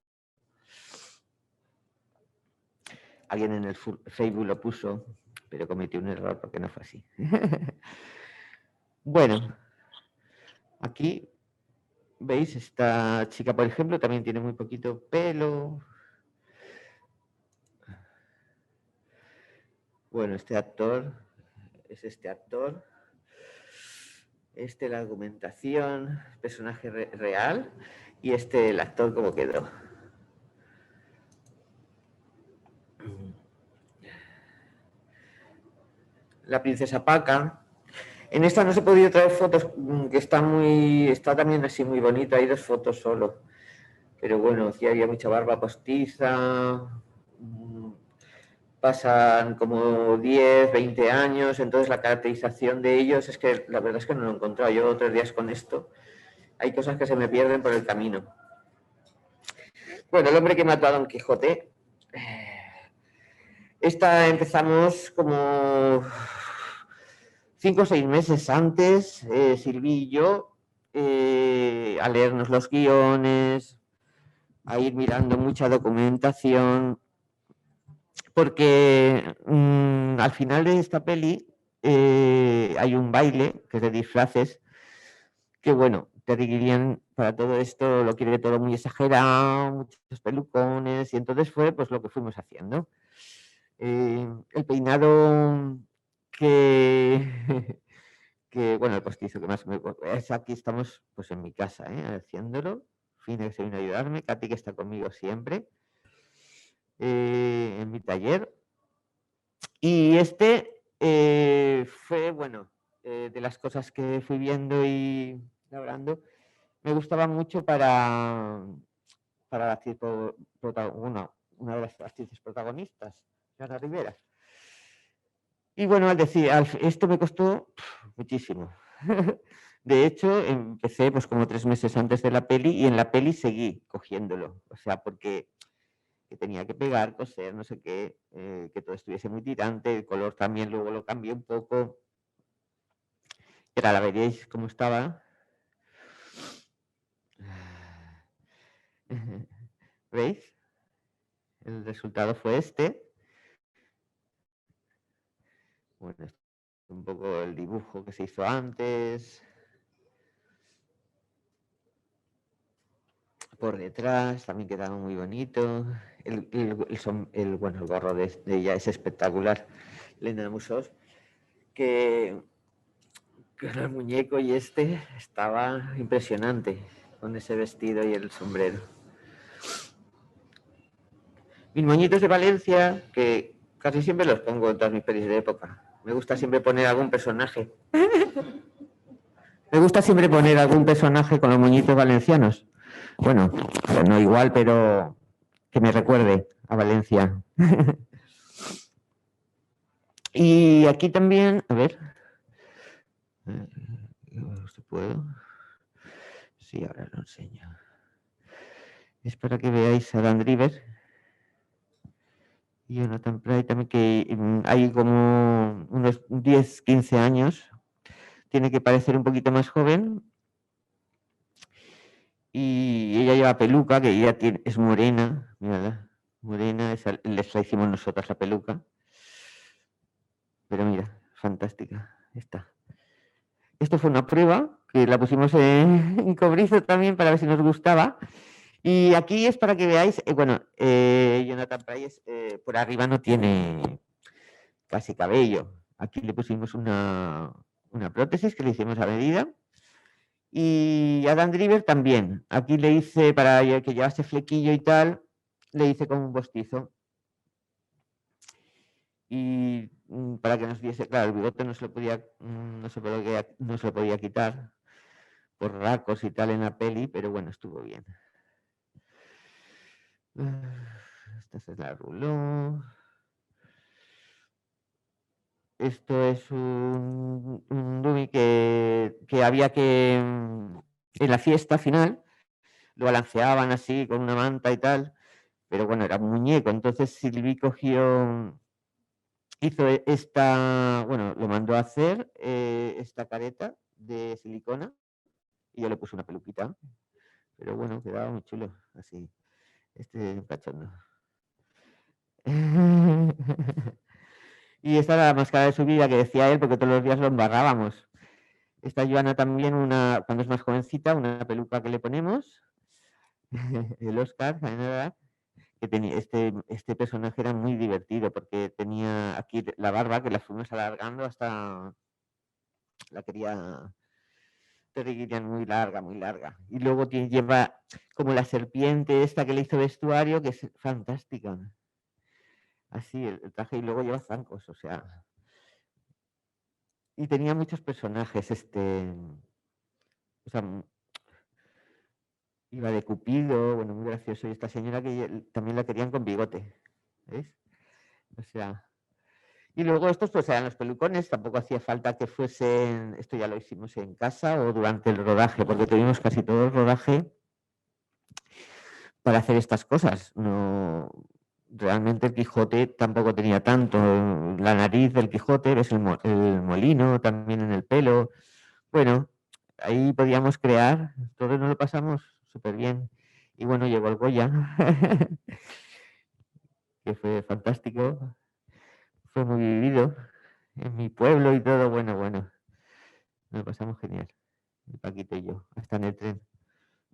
alguien en el Facebook lo puso, pero cometí un error porque no fue así. Bueno, aquí veis, esta chica, por ejemplo, también tiene muy poquito pelo. Bueno, este actor es este actor. La argumentación, personaje real, y el actor como quedó. La princesa Paca. En esta no se he podido traer fotos, que está también así muy bonita, hay 2 fotos solo. Pero bueno, sí había mucha barba postiza, pasan como 10, 20 años, entonces la caracterización de ellos es que la verdad es que no lo he encontrado. Llevo 3 días con esto. Hay cosas que se me pierden por el camino. Bueno, el hombre que mató a Don Quijote. Esta empezamos como 5 o 6 meses antes, Silvi y yo, a leernos los guiones, a ir mirando mucha documentación, porque al final de esta peli hay un baile que es de disfraces, que bueno, Terry Gilliam para todo esto lo quiere todo muy exagerado, muchos pelucones, y entonces fue pues lo que fuimos haciendo. El peinado que, bueno, el postizo que más es aquí estamos pues en mi casa, haciéndolo. Fine que se vino a ayudarme, Katy que está conmigo siempre, en mi taller. Y fue, bueno, de las cosas que fui viendo y labrando, me gustaba mucho para la actriz, una de las actrices protagonistas, Ana Rivera. Y bueno, esto me costó muchísimo. De hecho, empecé pues como 3 meses antes de la peli y en la peli seguí cogiéndolo. O sea, porque tenía que pegar, coser, no sé qué, que todo estuviese muy tirante, el color también luego lo cambié un poco. Y ahora la veréis cómo estaba. ¿Veis? El resultado fue este. Bueno, un poco el dibujo que se hizo antes. Por detrás también quedaba muy bonito. El gorro de ella es espectacular. Elena de Musos, que era el muñeco y estaba impresionante con ese vestido y el sombrero. Mis moñitos de Valencia, que casi siempre los pongo en todas mis pelis de época. Me gusta siempre poner algún personaje. Me gusta siempre poner algún personaje con los moñitos valencianos. Bueno, no igual, pero que me recuerde a Valencia. Y aquí también, a ver, si puedo. Sí, ahora lo enseño. Es para que veáis a Dan Driver y Jonathan Pryce también, que hay como unos 10, 15 años. Tiene que parecer un poquito más joven. Y ella lleva peluca, que ella es morena, mírala, morena, les la hicimos nosotras la peluca. Pero mira, fantástica, está. Esto fue una prueba, que la pusimos en cobrizo también para ver si nos gustaba. Y aquí es para que veáis, Jonathan Pryce por arriba no tiene casi cabello. Aquí le pusimos una prótesis que le hicimos a medida. Y Adam Driver también. Aquí le hice, para que llevase flequillo y tal, le hice como un postizo. Y para que nos diese, claro, el bigote no se lo podía, no se lo podía quitar por racos y tal en la peli, pero bueno, estuvo bien. Esta es la ruló. Esto es un dummy que había que, en la fiesta final, lo balanceaban así con una manta y tal, pero bueno, era un muñeco. Entonces Silvi hizo bueno, lo mandó a hacer esta careta de silicona y yo le puse una peluquita, pero bueno, quedaba muy chulo, así, cachondo. Y esta era la máscara de su vida, que decía él, porque todos los días lo embarrábamos. Esta Joana también, cuando es más jovencita, una peluca que le ponemos. El Oscar, que tenía, este personaje era muy divertido, porque tenía aquí la barba, que la fuimos alargando hasta... La quería muy larga, muy larga. Y luego lleva como la serpiente esta que le hizo vestuario, que es fantástica. Así, el traje, y luego lleva zancos, o sea... Y tenía muchos personajes, o sea, iba de Cupido, bueno, muy gracioso. Y esta señora que también la querían con bigote, ¿veis? O sea... Y luego estos pues eran los pelucones, tampoco hacía falta que fuesen, esto ya lo hicimos en casa o durante el rodaje, porque tuvimos casi todo el rodaje para hacer estas cosas. No, realmente el Quijote tampoco tenía tanto. La nariz del Quijote, ves el molino también en el pelo. Bueno, ahí podíamos crear, todos nos lo pasamos súper bien. Y bueno, llegó el Goya, que fue fantástico, fue muy vivido en mi pueblo y todo. Bueno, bueno, nos lo pasamos genial. El Paquito y yo, hasta en el tren.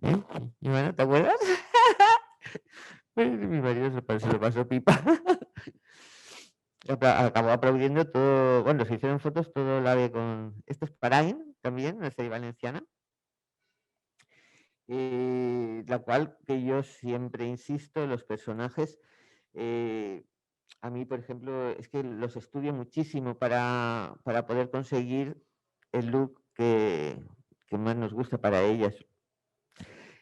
¿Eh? Y bueno, ¿te acuerdas? Pues mi marido se lo pasó pipa. Acabó aplaudiendo todo. Bueno, se hicieron fotos todo la de con. Esto es Parain también, una serie valenciana. La cual que yo siempre insisto, los personajes. A mí, por ejemplo, es que los estudio muchísimo para poder conseguir el look que más nos gusta para ellas.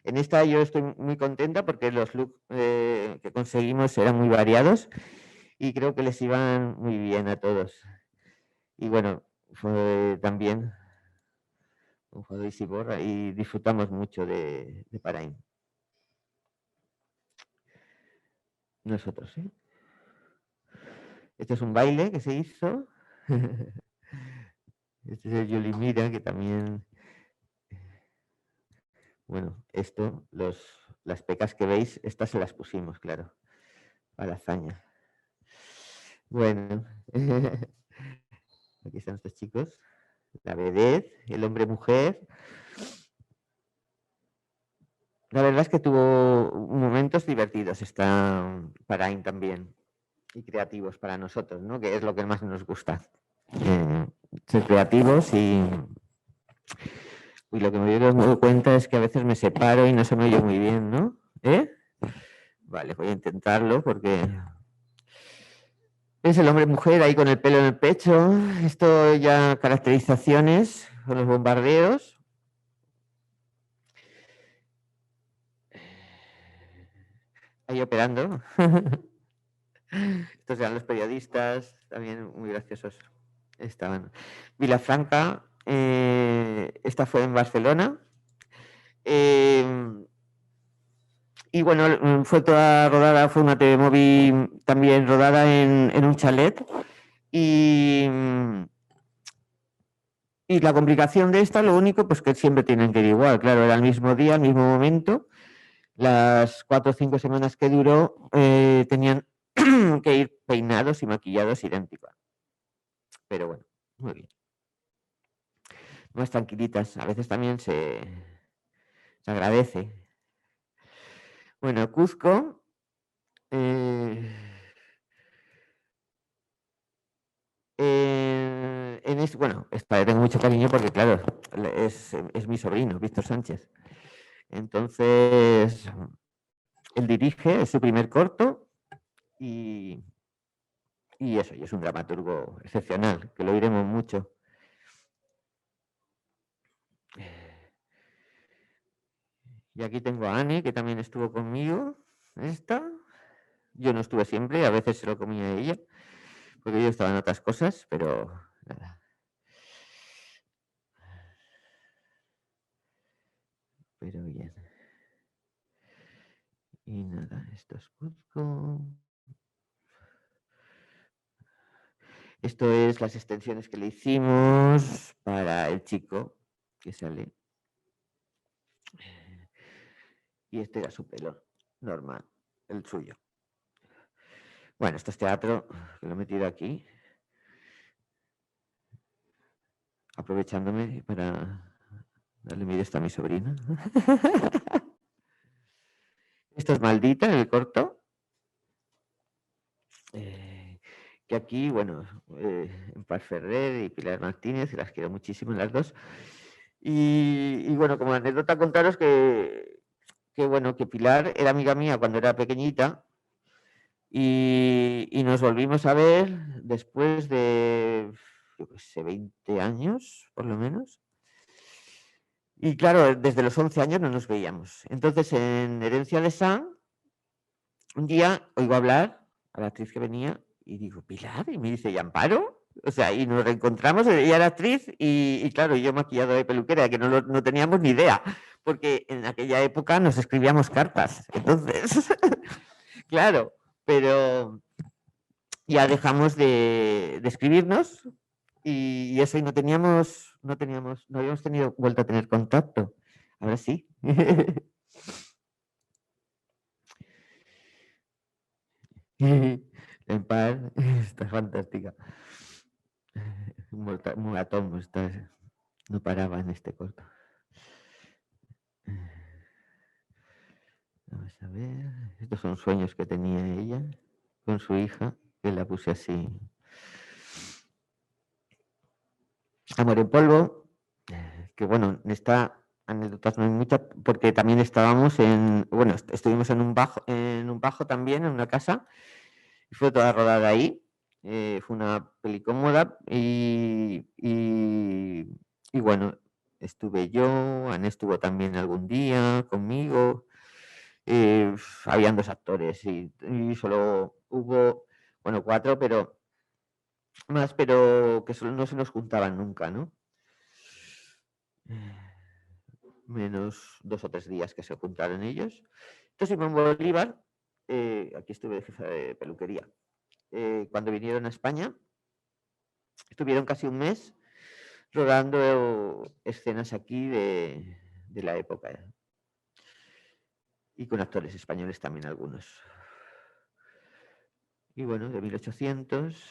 En esta yo estoy muy contenta porque los looks que conseguimos eran muy variados y creo que les iban muy bien a todos. Y bueno, fue también un juego y borra y disfrutamos mucho de Paraín. Nosotros, ¿eh? Este es un baile que se hizo. Este es el Yuli Mira, que también... Bueno, las pecas que veis, estas se las pusimos, claro, a la hazaña. Bueno, aquí están estos chicos. La vedette, el hombre-mujer. La verdad es que tuvo momentos divertidos esta Parain también, y creativos para nosotros, ¿no? Que es lo que más nos gusta. Ser creativos y lo que me doy cuenta es que a veces me separo y no se me oye muy bien, ¿no? ¿Eh? Vale, voy a intentarlo porque es el hombre-mujer ahí con el pelo en el pecho. Esto ya caracterizaciones con los bombardeos. Ahí operando. Estos eran los periodistas, también muy graciosos. Estaban. Vilafranca, esta fue en Barcelona. Y bueno, fue toda rodada, fue una TV Movie también rodada en un chalet. Y la complicación de esta, lo único, pues que siempre tienen que ir igual. Claro, era el mismo día, el mismo momento. Las 4 o 5 semanas que duró tenían que ir peinados y maquillados idénticos. Pero bueno, muy bien. Más tranquilitas. A veces también se agradece. Bueno, Cuzco. Bueno, tengo mucho cariño porque, claro, es mi sobrino, Víctor Sánchez. Entonces, él dirige, es su primer corto y eso, y es un dramaturgo excepcional, que lo oiremos mucho. Y aquí tengo a Anne, que también estuvo conmigo. Yo no estuve siempre, a veces se lo comía ella, porque yo estaba en otras cosas, pero nada. Pero bien. Y nada, esto es Cuzco. Esto es las extensiones que le hicimos para el chico que sale. Y este era su pelo normal, el suyo. Bueno, esto es teatro, que lo he metido aquí, aprovechándome para darle mi esto a mi sobrina. Esto es Maldita, el corto. Que aquí, bueno, Empar Ferrer y Pilar Martínez, que las quiero muchísimo las dos. Y bueno, como anécdota contaros bueno, que Pilar era amiga mía cuando era pequeñita y nos volvimos a ver después de, yo qué sé, 20 años, por lo menos. Y claro, desde los 11 años no nos veíamos. Entonces, en Herencia de San, un día oigo hablar a la actriz que venía y digo, Pilar, y me dice, ¿y Amparo? O sea, y nos reencontramos, ella era actriz y claro, yo maquillado de peluquera, que no teníamos ni idea, porque en aquella época nos escribíamos cartas. Entonces, claro, pero ya dejamos de escribirnos y eso, y no habíamos tenido vuelta a tener contacto. Ahora sí. Empar está fantástica. Mulatón, no paraba en este corto. Vamos a ver. Estos son sueños que tenía ella con su hija, que la puse así. Amor en polvo, que bueno, en esta anécdotas no hay mucha, porque también estuvimos en un bajo también, en una casa, y fue toda rodada ahí. Fue una peli cómoda y bueno, estuve yo, Anne estuvo también algún día conmigo, habían 2 actores y solo hubo, bueno, 4, pero que solo no se nos juntaban nunca, ¿no? Menos 2 o 3 días que se juntaron ellos. Entonces, Simón Bolívar, aquí estuve de jefa de peluquería. Cuando vinieron a España, estuvieron casi un mes rodando escenas aquí de la época. Y con actores españoles también algunos. Y bueno, de 1800,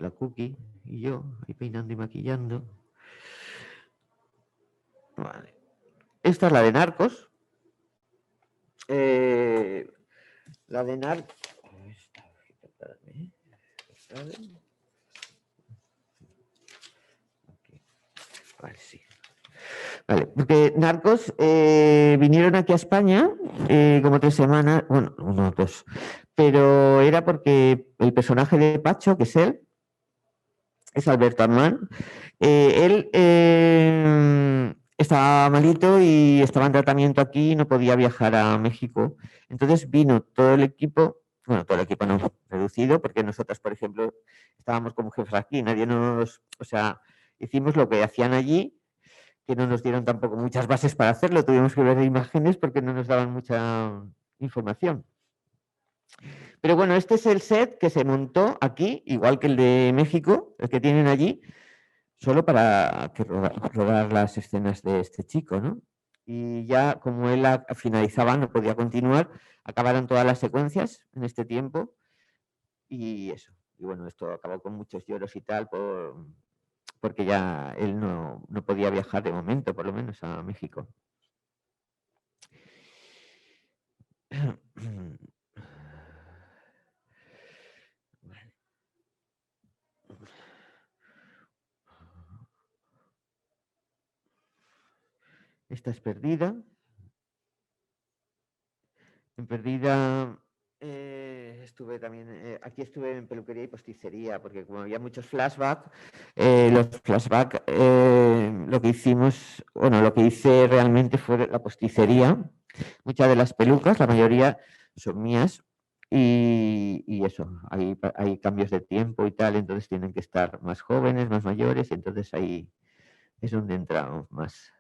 la Cookie y yo, ahí peinando y maquillando. Vale. Esta es la de Narcos. La de Narcos. Vale, sí. Vale, porque Narcos vinieron aquí a España como 3 semanas, bueno, 1 o 2, pero era porque el personaje de Pacho, que es él, es Alberto Armán, él estaba malito y estaba en tratamiento aquí y no podía viajar a México. Entonces vino todo el equipo, bueno, todo el equipo no, reducido, porque nosotras, por ejemplo, estábamos como jefes aquí, o sea, hicimos lo que hacían allí, que no nos dieron tampoco muchas bases para hacerlo, tuvimos que ver imágenes porque no nos daban mucha información. Pero bueno, este es el set que se montó aquí, igual que el de México, el que tienen allí, solo para rodar las escenas de este chico, ¿no? Y ya como él finalizaba, no podía continuar, acabaron todas las secuencias en este tiempo y eso. Y bueno, esto acabó con muchos lloros y tal, porque ya él no podía viajar de momento, por lo menos a México. Esta es Perdida. En Perdida estuve también, aquí estuve en peluquería y posticería, porque como había muchos flashbacks, los flashbacks, lo que hicimos, bueno, lo que hice realmente fue la posticería. Muchas de las pelucas, la mayoría son mías, y eso, hay cambios de tiempo y tal, entonces tienen que estar más jóvenes, más mayores, y entonces ahí es donde entramos más.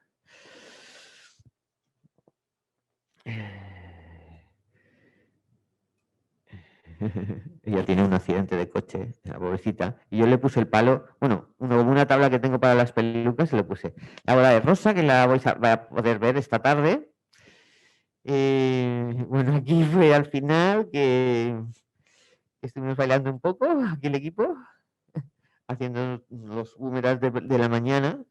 Ella tiene un accidente de coche, la pobrecita, y yo le puse el palo, bueno, una tabla que tengo para las pelucas, y le puse la bola de rosa, que la voy a poder ver esta tarde, Bueno, aquí fue al final que estuvimos bailando un poco, aquí el equipo, haciendo los húmeras de la mañana.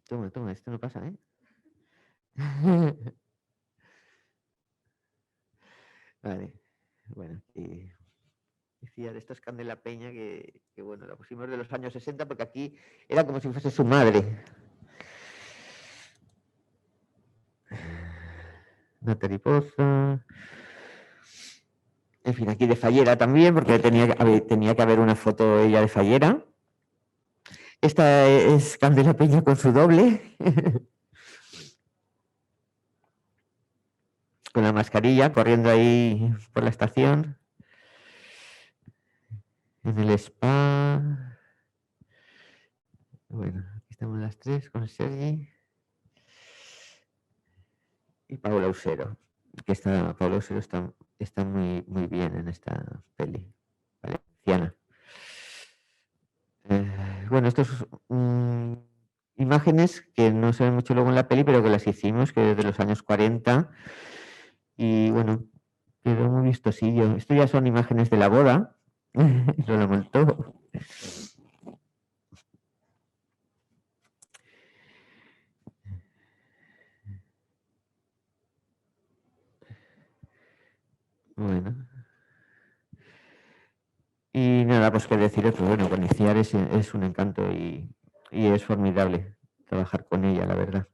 Toma, toma, esto no pasa, ¿eh? Vale, bueno, y decía de estos Candela Peña que, bueno, la pusimos de los años 60 porque aquí era como si fuese su madre. Una mariposa. En fin, aquí de Fallera también, porque tenía que haber una foto ella de Fallera. Esta es Candela Peña con su doble. Con la mascarilla, corriendo ahí por la estación. En el spa. Bueno, aquí estamos las tres con Sergi. Y Paula Usero, que Paula Usero está muy, muy bien en esta peli valenciana. Bueno, estas imágenes que no se ven mucho luego en la peli, pero que las hicimos, que desde los años 40. Y bueno, quedó muy vistosillo. Esto ya son imágenes de la boda. Lo montó. Bueno. Y nada, pues qué deciros, pues bueno, con Iciar es un encanto y es formidable trabajar con ella, la verdad.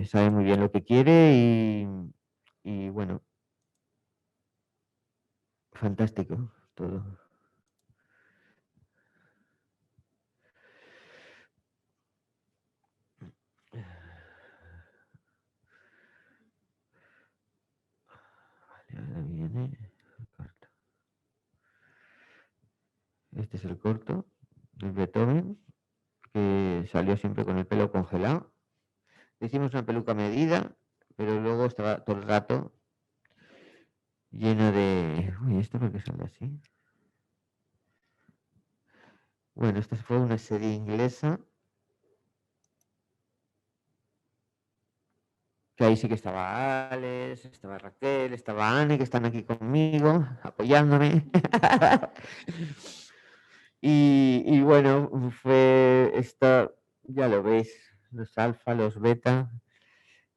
Sabe muy bien lo que quiere y bueno, fantástico todo. Vale, ahora viene el corto. Este es el corto de Beethoven, que salió siempre con el pelo congelado. Hicimos una peluca a medida, pero luego estaba todo el rato llena de... Uy, ¿esto por qué sale así? Bueno, esta fue una serie inglesa, que ahí sí que estaba Alex, estaba Raquel, estaba Anne, que están aquí conmigo, apoyándome. Y bueno, fue esta, ya lo veis, los alfa, los beta,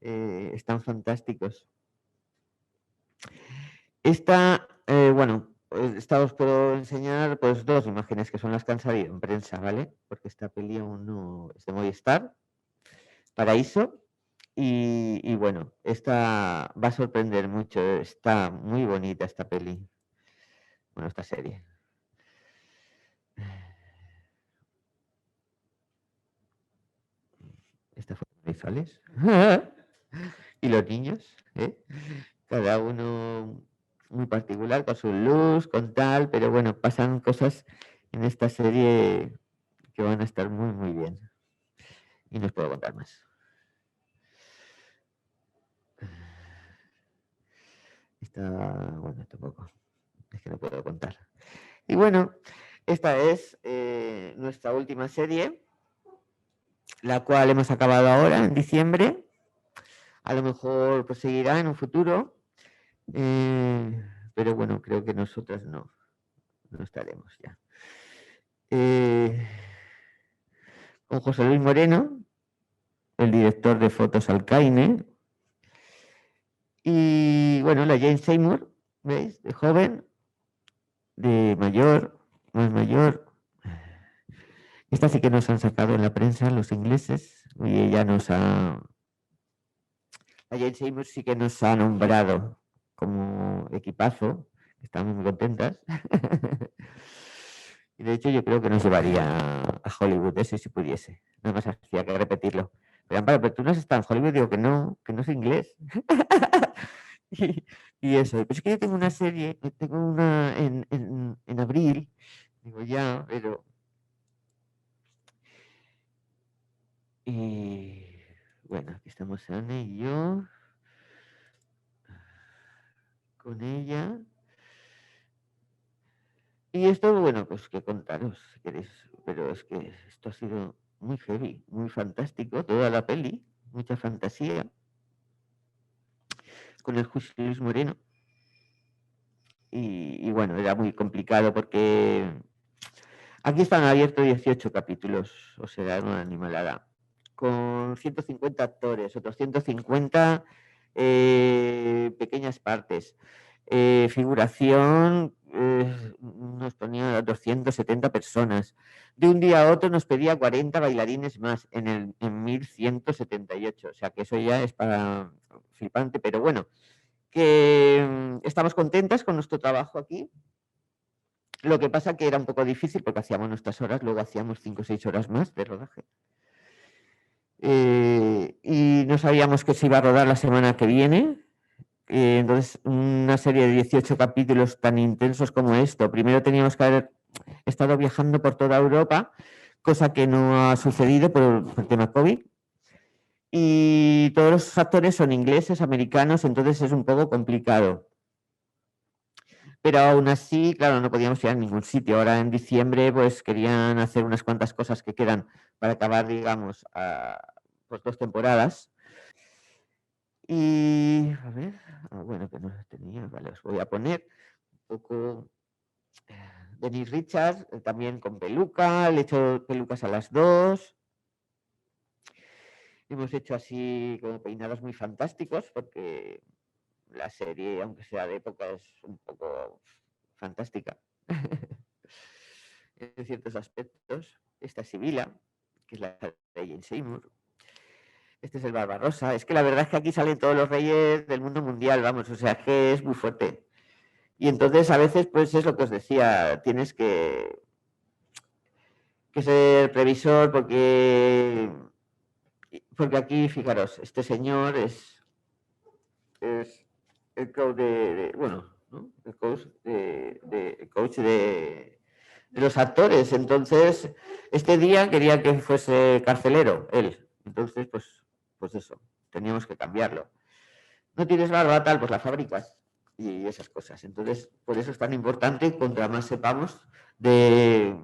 están fantásticos. Esta, bueno, esta os puedo enseñar pues dos imágenes que son las que han salido en prensa, ¿vale? Porque esta peli aún no es de Movistar, Paraíso. Y bueno, esta va a sorprender mucho, está muy bonita esta peli, bueno, esta serie. Esta fue visuales. Y los niños, ¿eh? Cada uno muy particular, con su luz, con tal, pero bueno, pasan cosas en esta serie que van a estar muy, muy bien. Y no os puedo contar más. Esta, bueno, tampoco, es que no puedo contar. Y bueno, esta es nuestra última serie, la cual hemos acabado ahora, en diciembre. A lo mejor proseguirá en un futuro, pero bueno, creo que nosotras no estaremos ya. Con José Luis Moreno, el director de Fotos Alcaine, y bueno, la Jane Seymour, ¿veis? De joven, de mayor, más mayor. Esta sí que nos han sacado en la prensa los ingleses, y ella la Jane Seymour sí que nos ha nombrado como equipazo, estamos muy contentas. Y de hecho yo creo que nos llevaría a Hollywood, ese si pudiese. Nada más hacía que repetirlo. Pero Amparo, pero tú no has estado en Hollywood, digo que no es inglés. y eso, pues es que yo tengo una serie, tengo una en abril, digo ya, pero... Y bueno, aquí estamos Anne y yo, con ella. Y esto, bueno, pues que contaros, si queréis, pero es que esto ha sido muy heavy, muy fantástico, toda la peli, mucha fantasía, con el José Luis Moreno. Y bueno, era muy complicado porque aquí están abiertos 18 capítulos, o sea, una animalada, con 150 actores, otros 150 pequeñas partes. Figuración, nos ponía 270 personas. De un día a otro nos pedía 40 bailarines más en 1178. O sea que eso ya es para flipante, pero bueno, que estamos contentas con nuestro trabajo aquí. Lo que pasa que era un poco difícil porque hacíamos nuestras horas, luego hacíamos 5 o 6 horas más de rodaje. Y no sabíamos que se iba a rodar la semana que viene. Entonces, una serie de 18 capítulos tan intensos como esto. Primero teníamos que haber estado viajando por toda Europa, cosa que no ha sucedido por el tema COVID. Y todos los actores son ingleses, americanos, entonces es un poco complicado. Pero aún así, claro, no podíamos ir a ningún sitio. Ahora en diciembre, pues querían hacer unas cuantas cosas que quedan para acabar, digamos, pues 2 temporadas. Y, a ver, bueno, que no las tenía, vale, os voy a poner un poco. Denise Richards, también con peluca, le he hecho pelucas a las dos. Hemos hecho así como peinados muy fantásticos, porque la serie, aunque sea de época, es un poco fantástica en ciertos aspectos. Esta es Sibila, que es la de Jane Seymour. Este es el Barbarossa. Es que la verdad es que aquí salen todos los reyes del mundo mundial, vamos, o sea que es muy fuerte. Y entonces a veces, pues es lo que os decía, tienes que ser previsor porque aquí, fijaros, este señor es el coach bueno, ¿no? El coach de los actores. Entonces, este día quería que fuese carcelero, él. Entonces, pues eso, teníamos que cambiarlo. No tienes barba, tal, pues la fabricas y esas cosas. Entonces, por eso es tan importante, contra más sepamos, de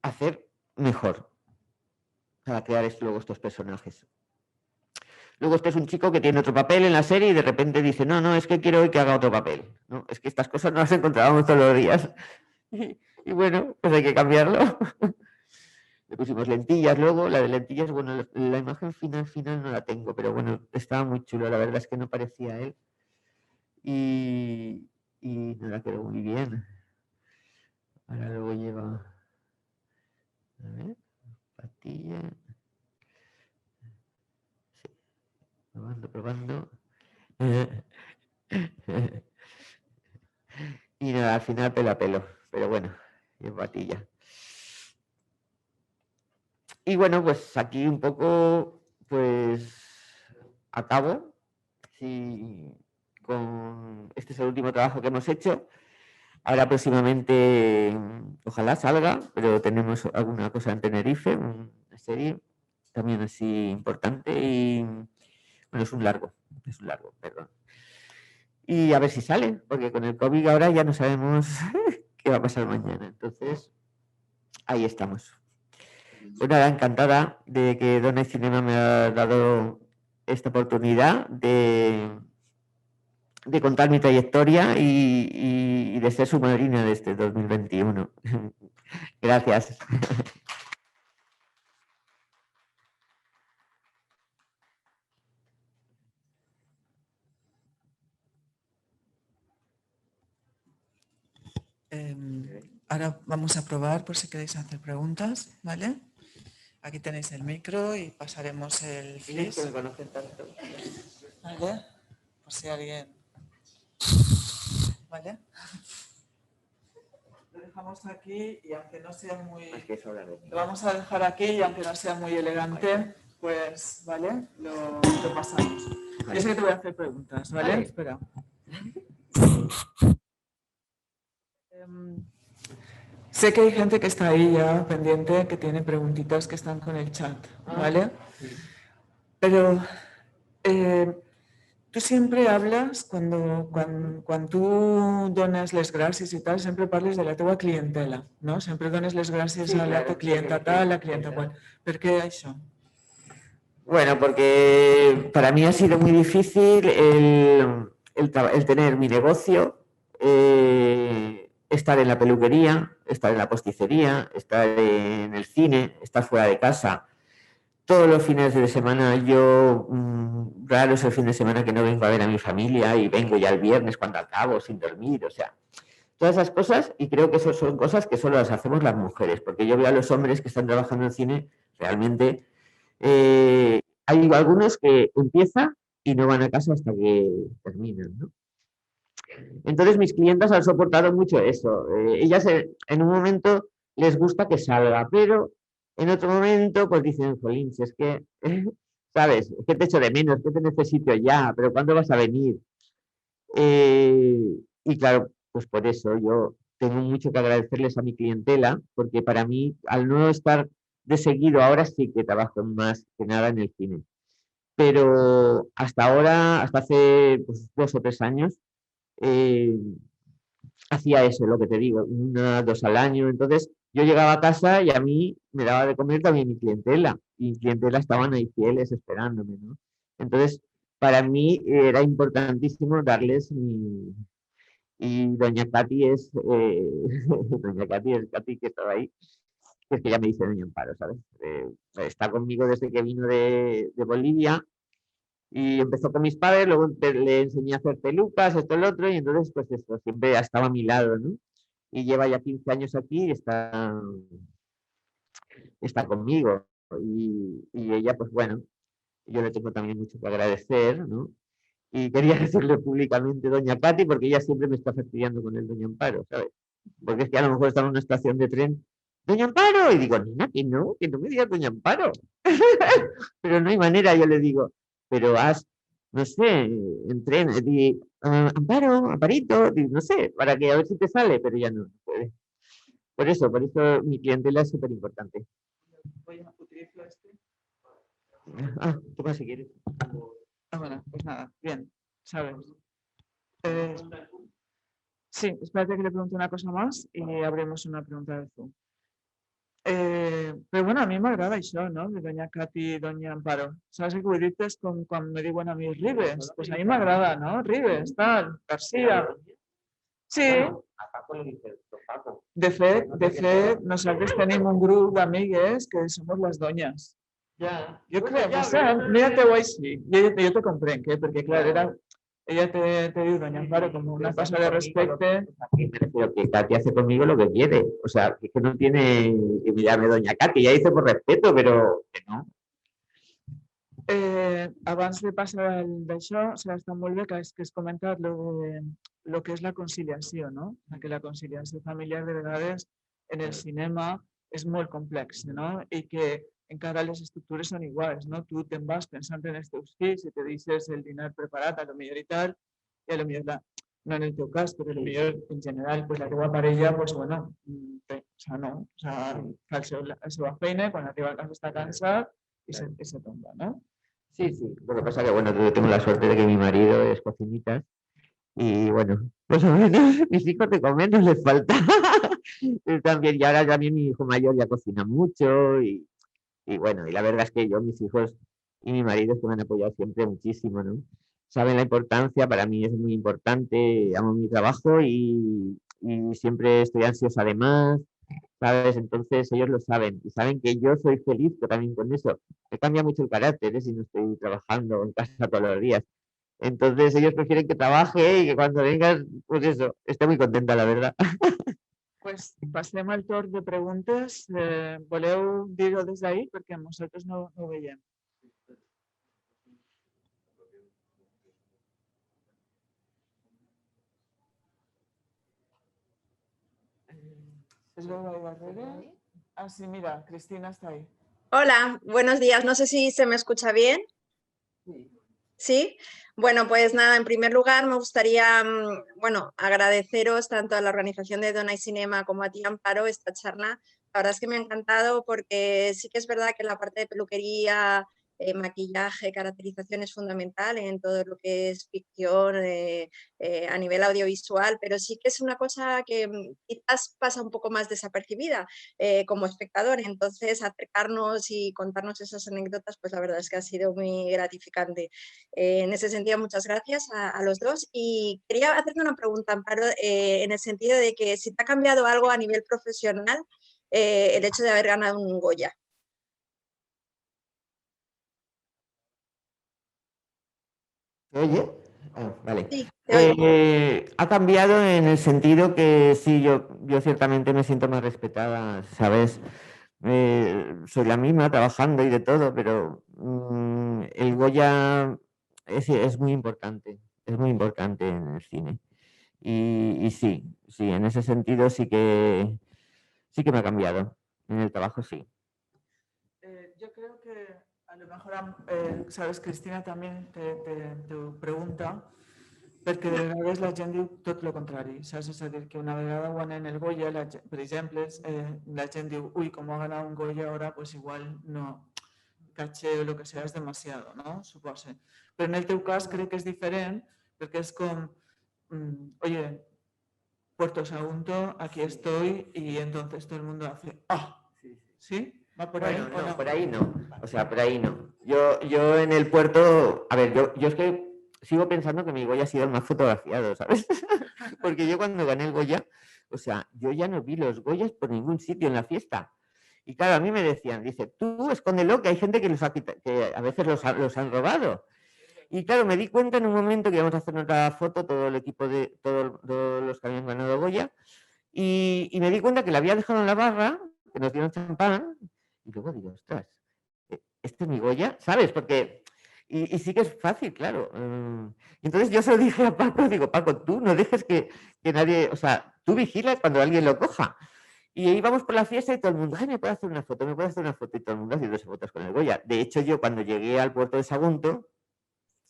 hacer mejor para crear luego estos personajes. Luego este es un chico que tiene otro papel en la serie y de repente dice, no, es que quiero hoy que haga otro papel. No, es que estas cosas no las encontrábamos todos los días. Y bueno, pues hay que cambiarlo. Le pusimos lentillas luego, la de lentillas, bueno, la imagen final no la tengo, pero bueno, estaba muy chulo, la verdad es que no parecía él. Y no la quedó muy bien. Ahora luego lleva, a ver, patilla. Sí, probando. Y nada, al final pelo a pelo, pero bueno, y en patilla. Y bueno, pues aquí un poco, pues acabo. Sí, este es el último trabajo que hemos hecho. Ahora próximamente, ojalá salga, pero tenemos alguna cosa en Tenerife, una serie también así importante y bueno, es un largo, perdón. Y a ver si sale, porque con el COVID ahora ya no sabemos qué va a pasar mañana. Entonces, ahí estamos. Pues nada, encantada de que Dona Cinema me ha dado esta oportunidad de contar mi trayectoria y de ser su madrina de este 2021. Gracias. Ahora vamos a probar por si queréis hacer preguntas, ¿vale? Aquí tenéis el micro y pasaremos el flis. Que me conocen tanto. ¿Vale? Por si alguien... ¿Vale? Lo dejamos aquí y aunque no sea muy... Lo vamos a dejar aquí y aunque no sea muy elegante, pues, ¿vale? Lo pasamos. Vale. Yo sé que te voy a hacer preguntas, ¿vale? Vale. Espera. Sé que hay gente que está ahí ya pendiente, que tiene preguntitas que están con el chat, ¿vale? Pero tu sempre hables, quan tu dones les gràcies i tal, sempre parles de la teva clientela, no? Sempre dones les gràcies a la clienta tal, la clienta qual. Per què això? Bueno, porque para mí ha sido muy difícil el tener mi negocio, estar en la peluquería, estar en la posticería, estar en el cine, estar fuera de casa. Todos los fines de semana yo, raro es el fin de semana que no vengo a ver a mi familia y vengo ya el viernes cuando acabo sin dormir, o sea, todas esas cosas, y creo que eso son cosas que solo las hacemos las mujeres, porque yo veo a los hombres que están trabajando en cine realmente. Hay algunos que empiezan y no van a casa hasta que terminan, ¿no? Entonces mis clientas han soportado mucho eso. Ellas en un momento les gusta que salga, pero en otro momento pues dicen, jolín, si es que, ¿sabes? Es que te echo de menos, que te necesito ya, pero ¿cuándo vas a venir? Y claro, pues por eso yo tengo mucho que agradecerles a mi clientela, porque para mí, al no estar de seguido, ahora sí que trabajo más que nada en el cine. Pero hasta ahora, hasta hace pues, 2 o 3 años, eh, hacía eso, lo que te digo, 1, 2 al año. Entonces yo llegaba a casa y a mí me daba de comer también mi clientela. Y mi clientela estaban ahí fieles esperándome, ¿no? Entonces, para mí era importantísimo darles mi... Y doña Katy es, doña Katy es Katy que estaba ahí, que es que ya me dice doña Amparo, ¿sabes? Está conmigo desde que vino de Bolivia y empezó con mis padres, luego le enseñé a hacer pelucas, esto, el otro, y entonces pues esto, siempre estaba a mi lado, ¿no? Y lleva ya 15 años aquí y está conmigo. Y ella, pues bueno, yo le tengo también mucho que agradecer, ¿no? Y quería decirle públicamente doña Katy porque ella siempre me está fastidiando con el doña Amparo, ¿sabes? Porque es que a lo mejor estaba en una estación de tren, doña Amparo, y digo, nena, que no me digas doña Amparo. Pero no hay manera, yo le digo, pero haz, no sé, en tren, Amparo, Amparito, no sé, para que a ver si te sale, pero ya no puede. Por eso mi clientela es súper importante. Voy a utilizar este. Toma si quieres. Bueno, pues nada, bien, sabes. Sí, espérate que le pregunte una cosa más y abrimos una pregunta de Zoom. Però bueno, a mi m'agrada això, no? De doña Katy i doña Amparo. Saps el que vull dir? És com quan me diuen a mi Ribes. Pues a mi m'agrada, no? Ribes, tal, García. Sí. De fet, nosaltres tenim un grup d'amigues que somos les doñas. Jo crec, no sé, mira-te-ho així. Jo te comprenc, perquè clar, ella te diu doña Amparo como una cosa de respecte. Pero que Katy hace conmigo lo que quiere. O sea, que no tiene que me llame doña Katy. Ella dice por respeto, pero que no. Abans de passar d'això, està molt bé que has comentat lo que és la conciliació, no? Que la conciliació familiar de vegades en el cinema és molt complexa, no? I que encara les estructures són iguals, no? Tu te'n vas pensant en els teus fills i te deixes el dinar preparat, a lo millor i tal, i a lo millor, no en el teu cas, però a lo millor en general pues, la teva parella, pues, bueno, no, fa la seva feina, quan arriba a casa està cansat i se tomba, no? Sí, sí. Lo que pasa que, bueno, yo tengo la suerte de que mi marido es cocinita y, bueno, más o menos mis hijos de comer no les falta. También, y ahora también mi hijo mayor ya cocina mucho y bueno, y la verdad es que yo, mis hijos y mi marido se me han apoyado siempre muchísimo, ¿no? Saben la importancia, para mí es muy importante, amo mi trabajo y siempre estoy ansiosa de más, ¿sabes? Entonces ellos lo saben y saben que yo soy feliz también con eso. Me cambia mucho el carácter, ¿eh? Si no estoy trabajando en casa todos los días. Entonces ellos prefieren que trabaje y que cuando vengas, pues eso, esté muy contenta, la verdad. Pues passem al torn de preguntes. Voleu dir-ho des d'ahir? Perquè nosaltres no ho veiem. ¿Es lo de darrere? Ah, sí, mira, Cristina está ahí. Hola, buenos días. No sé si se me escucha bien. ¿Sí? Bueno, pues nada, en primer lugar me gustaría, bueno, agradeceros tanto a la organización de Dona y Cinema como a ti, Amparo, esta charla. La verdad es que me ha encantado porque sí que es verdad que la parte de peluquería maquillaje, caracterización es fundamental en todo lo que es ficción a nivel audiovisual, pero sí que es una cosa que quizás pasa un poco más desapercibida como espectador. Entonces, acercarnos y contarnos esas anécdotas, pues la verdad es que ha sido muy gratificante. En ese sentido, muchas gracias a los dos. Y quería hacerte una pregunta, Amparo, en el sentido de que si te ha cambiado algo a nivel profesional el hecho de haber ganado un Goya. ¿Se oye? Ah, vale. Sí, te oigo. Ha cambiado en el sentido que sí, yo ciertamente me siento más respetada, ¿sabes? Soy la misma trabajando y de todo, pero el Goya es muy importante en el cine. Y sí, sí, en ese sentido sí que me ha cambiado. En el trabajo sí. Yo creo que a lo mejor, sabes, Cristina també te ho pregunta, perquè de vegades la gent diu tot el contrari, saps? És a dir, que una vegada guanen el Goya, per exemple, la gent diu, uy, como ha ganado un Goya ahora, pues igual no, caché o lo que sea és demasiado, no? Suposa. Però en el teu cas crec que és diferent, perquè és com, oye, Puerto Sagunto, aquí estoy, y entonces todo el mundo hace, ¡ah! ¿Sí? ¿Va por ahí? Bueno, ¿o no, no? por ahí no. O sea, por ahí no. Yo en el puerto, a ver, yo es que sigo pensando que mi Goya ha sido el más fotografiado, ¿sabes? Porque yo cuando gané el Goya, o sea, yo ya no vi los Goyas por ningún sitio en la fiesta. Y claro, a mí me decían, dice, tú escóndelo, que hay gente que que a veces los han robado. Y claro, me di cuenta en un momento que íbamos a hacer otra foto, todo el equipo de todos los que habían ganado Goya, y me di cuenta que la había dejado en la barra, que nos dieron champán, y luego digo, ostras, este es mi Goya, ¿sabes? Porque, y sí que es fácil, claro. Entonces yo se lo dije a Paco, digo, Paco, tú no dejes que nadie, o sea, tú vigilas cuando alguien lo coja. Y íbamos por la fiesta y todo el mundo, ay, me puedo hacer una foto, me puedo hacer una foto, y todo el mundo haciéndose fotos con el Goya. De hecho, yo cuando llegué al puerto de Sagunto,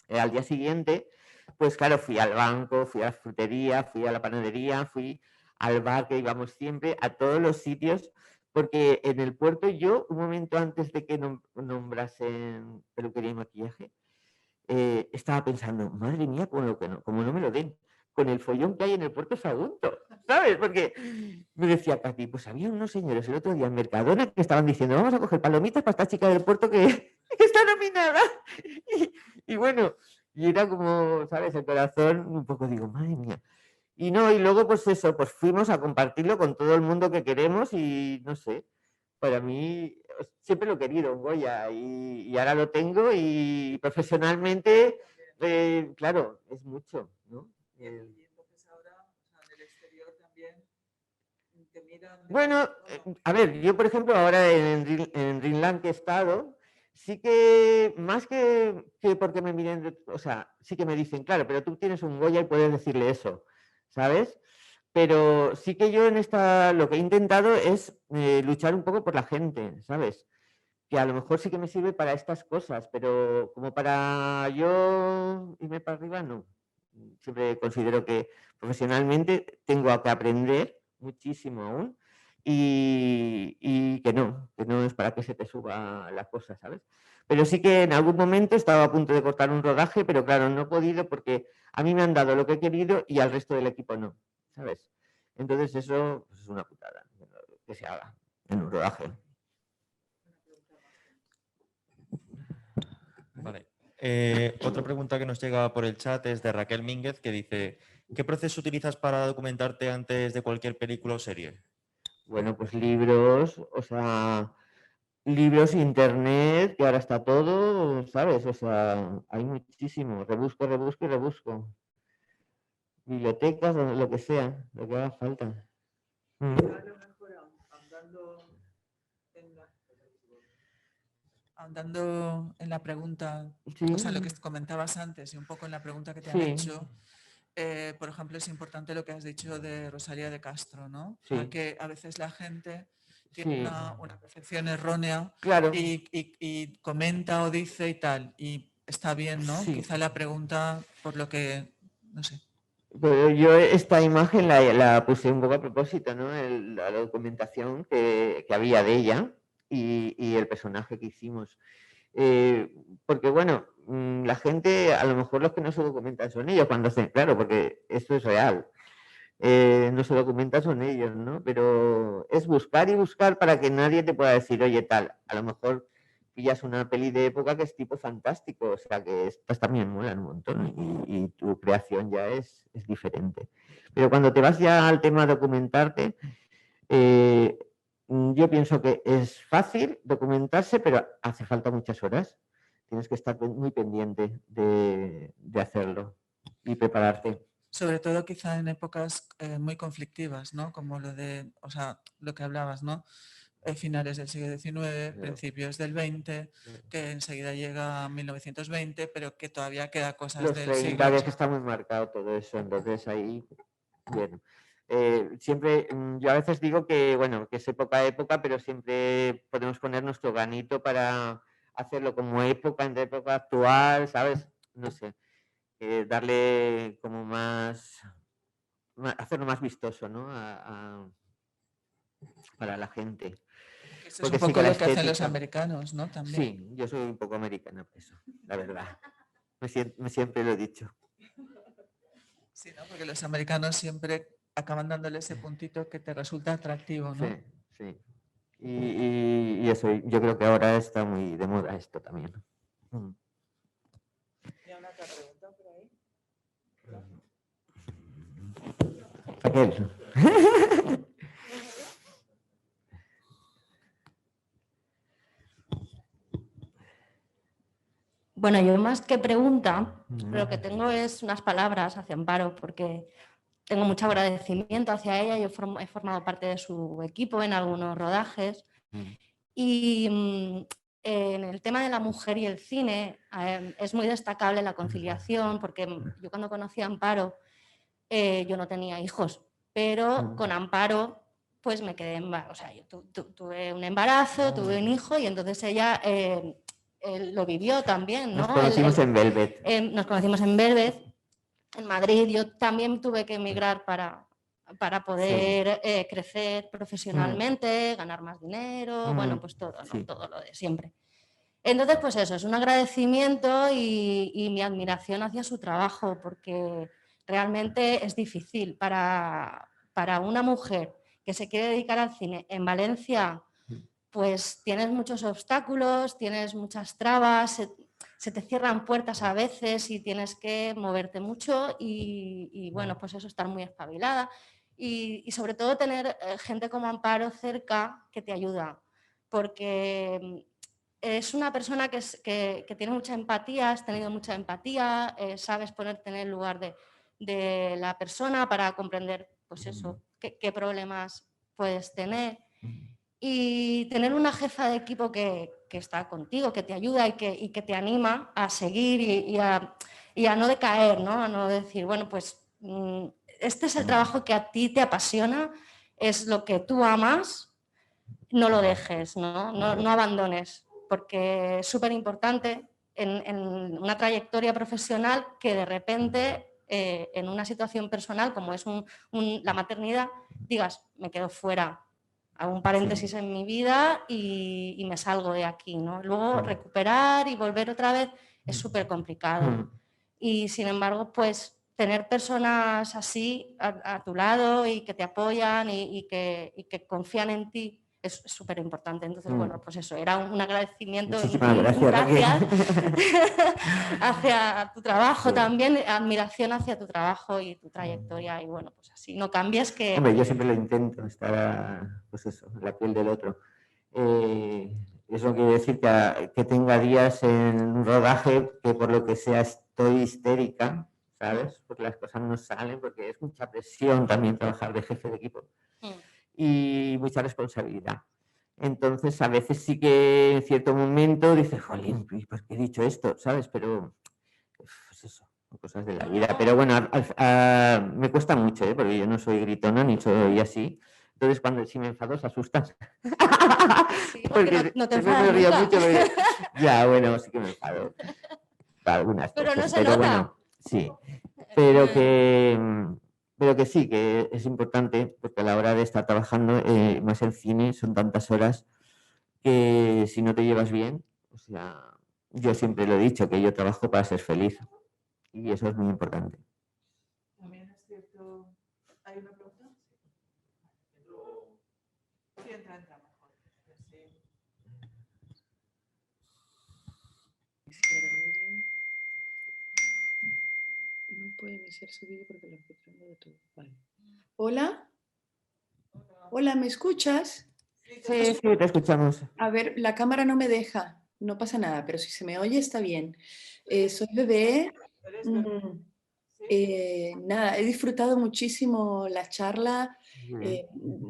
al día siguiente, pues claro, fui al banco, fui a la frutería, fui a la panadería, fui al bar que íbamos siempre, a todos los sitios, porque en el puerto yo, un momento antes de que nombrasen peluquería y maquillaje, estaba pensando, madre mía, como no me lo den, con el follón que hay en el puerto Sagunto, ¿sabes? Porque me decía Katy, pues había unos señores el otro día en Mercadona que estaban diciendo, vamos a coger palomitas para esta chica del puerto que está nominada. Y bueno, y era como, ¿sabes? El corazón un poco digo, madre mía. Y no, y luego pues eso, pues fuimos a compartirlo con todo el mundo que queremos y no sé, para mí siempre lo he querido, un Goya, y ahora lo tengo y profesionalmente, claro, es mucho, ¿no? Y entonces ahora, o sea, en el exterior también te miran. Bueno, a ver, yo por ejemplo ahora en Dreamland que he estado, sí que más que porque me miren, o sea, sí que me dicen, claro, pero tú tienes un Goya y puedes decirle eso, ¿sabes? Pero sí que yo en esta, lo que he intentado es luchar un poco por la gente, ¿sabes? Que a lo mejor sí que me sirve para estas cosas, pero como para yo irme para arriba, no. Siempre considero que profesionalmente tengo que aprender muchísimo aún y que no es para que se te suba la cosa, ¿sabes? Pero sí que en algún momento estaba a punto de cortar un rodaje, pero claro, no he podido porque a mí me han dado lo que he querido y al resto del equipo no, ¿sabes? Entonces eso pues, es una putada que se haga en un rodaje. Vale. Otra pregunta que nos llega por el chat es de Raquel Mínguez, que dice, ¿qué proceso utilizas para documentarte antes de cualquier película o serie? Bueno, pues libros, o sea, libros, internet, que ahora está todo, ¿sabes? O sea, hay muchísimo. Rebusco, rebusco y rebusco. Bibliotecas, lo que sea, lo que haga falta. A lo mejor andando en la pregunta, Sí. o sea, lo que comentabas antes y un poco en la pregunta que te han Sí. hecho, por ejemplo, es importante lo que has dicho de Rosalía de Castro, ¿no? Sí. O sea, que a veces la gente tiene Sí. una percepción errónea Claro. y comenta o dice y tal, y está bien, ¿no? Sí. Quizá la pregunta por lo que, no sé. Pero yo esta imagen la puse un poco a propósito, ¿no? La documentación que había de ella y el personaje que hicimos. Porque bueno, la gente, a lo mejor los que no se documentan son ellos cuando hacen, claro, porque esto es real. No se documentan son ellos, ¿no? Pero es buscar y buscar para que nadie te pueda decir, oye, tal, a lo mejor pillas una peli de época que es tipo fantástico, o sea que estas también molan un montón y tu creación ya es diferente. Pero cuando te vas ya al tema de documentarte, yo pienso que es fácil documentarse, pero hace falta muchas horas. Tienes que estar muy pendiente de hacerlo y prepararte. Sobre todo quizá en épocas muy conflictivas, ¿no? Como o sea, lo que hablabas, ¿no? Finales del siglo XIX, principios del XX, que enseguida llega 1920, pero que todavía queda cosas Los del 30 siglo. que está muy marcado todo eso, entonces ahí, bueno. Siempre, yo a veces digo que, bueno, que es época a época, pero siempre podemos poner nuestro granito para hacerlo como época, en época actual, ¿sabes? No sé, darle como hacerlo más vistoso, ¿no? Para la gente. Eso es Porque un sí poco que la lo que hacen los estética- americanos, ¿no? También. Sí, yo soy un poco americana por eso, la verdad. Siempre lo he dicho. Sí, ¿no? Porque los americanos siempre acaban dándole ese puntito que te resulta atractivo, ¿no? Sí, sí. Y eso, yo creo que ahora está muy de moda esto también. ¿Y una otra pregunta por ahí? Raquel. Bueno, yo más que pregunta, lo que tengo es unas palabras hacia Amparo, porque tengo mucho agradecimiento hacia ella. Yo he formado parte de su equipo en algunos rodajes. Y en el tema de la mujer y el cine es muy destacable la conciliación, porque yo cuando conocí a Amparo, yo no tenía hijos, pero con Amparo pues me quedé embarazada. O sea, yo tuve un embarazo, tuve un hijo y entonces ella lo vivió también, ¿no? Nos conocimos en Velvet. Nos conocimos en Velvet, en Madrid. Yo también tuve que emigrar para poder crecer profesionalmente, ganar más dinero, bueno, pues todo, ¿no? Sí. Todo lo de siempre. Entonces, pues eso, es un agradecimiento y mi admiración hacia su trabajo, porque realmente es difícil para una mujer que se quiere dedicar al cine en Valencia. Pues tienes muchos obstáculos, tienes muchas trabas, se te cierran puertas a veces y tienes que moverte mucho y bueno, pues eso, estar muy espabilada y sobre todo tener gente como Amparo cerca que te ayuda, porque es una persona que tiene mucha empatía, has tenido mucha empatía, sabes ponerte en el lugar de la persona para comprender, pues eso, qué problemas puedes tener. Y tener una jefa de equipo que está contigo, que te ayuda y que te anima a seguir y a no decaer, ¿no? A no decir, bueno, pues este es el trabajo que a ti te apasiona, es lo que tú amas, no lo dejes, no abandones, porque es súper importante en una trayectoria profesional que de repente, en una situación personal como es la maternidad, digas, me quedo fuera. Hago un paréntesis en mi vida y me salgo de aquí, ¿no? Luego recuperar y volver otra vez es súper complicado. Y sin embargo, pues tener personas así a tu lado y que te apoyan y que confían en ti es súper importante. Entonces, bueno, pues eso, era un agradecimiento, Muchísimas un gracias, gracias hacia tu trabajo Sí. también, admiración hacia tu trabajo y tu trayectoria y bueno, pues así, no cambies que... Hombre, yo siempre lo intento, estar, pues eso, en la piel del otro. Eso no quiere decir que tenga días en un rodaje que por lo que sea estoy histérica, ¿sabes? Porque las cosas no salen, porque es mucha presión también trabajar de jefe de equipo y mucha responsabilidad. Entonces, a veces sí que en cierto momento dices, jolín, ¿por qué he dicho esto? ¿Sabes? Pero, pues eso, cosas de la vida. Pero bueno, me cuesta mucho, ¿eh? Porque yo no soy gritona ni soy así. Entonces, si me enfado, se asustan. Sí, porque no te enfadas me río nunca. mucho. Ya, bueno, sí que me enfado. Para algunas Pero cosas. no se Pero nota. bueno, sí. Pero que sí, que es importante, porque a la hora de estar trabajando, más en cine, son tantas horas que si no te llevas bien, o sea, yo siempre lo he dicho, que yo trabajo para ser feliz. Y eso es muy importante. También es cierto. ¿Hay una pregunta? Sí, entra mejor. Sí. No puede iniciar su vídeo porque lo encuentran de todo. Vale. Hola. Hola, ¿me escuchas? Sí, sí, te escuchamos. A ver, la cámara no me deja. No pasa nada, pero si se me oye está bien. Soy Bebé. Nada, he disfrutado muchísimo la charla.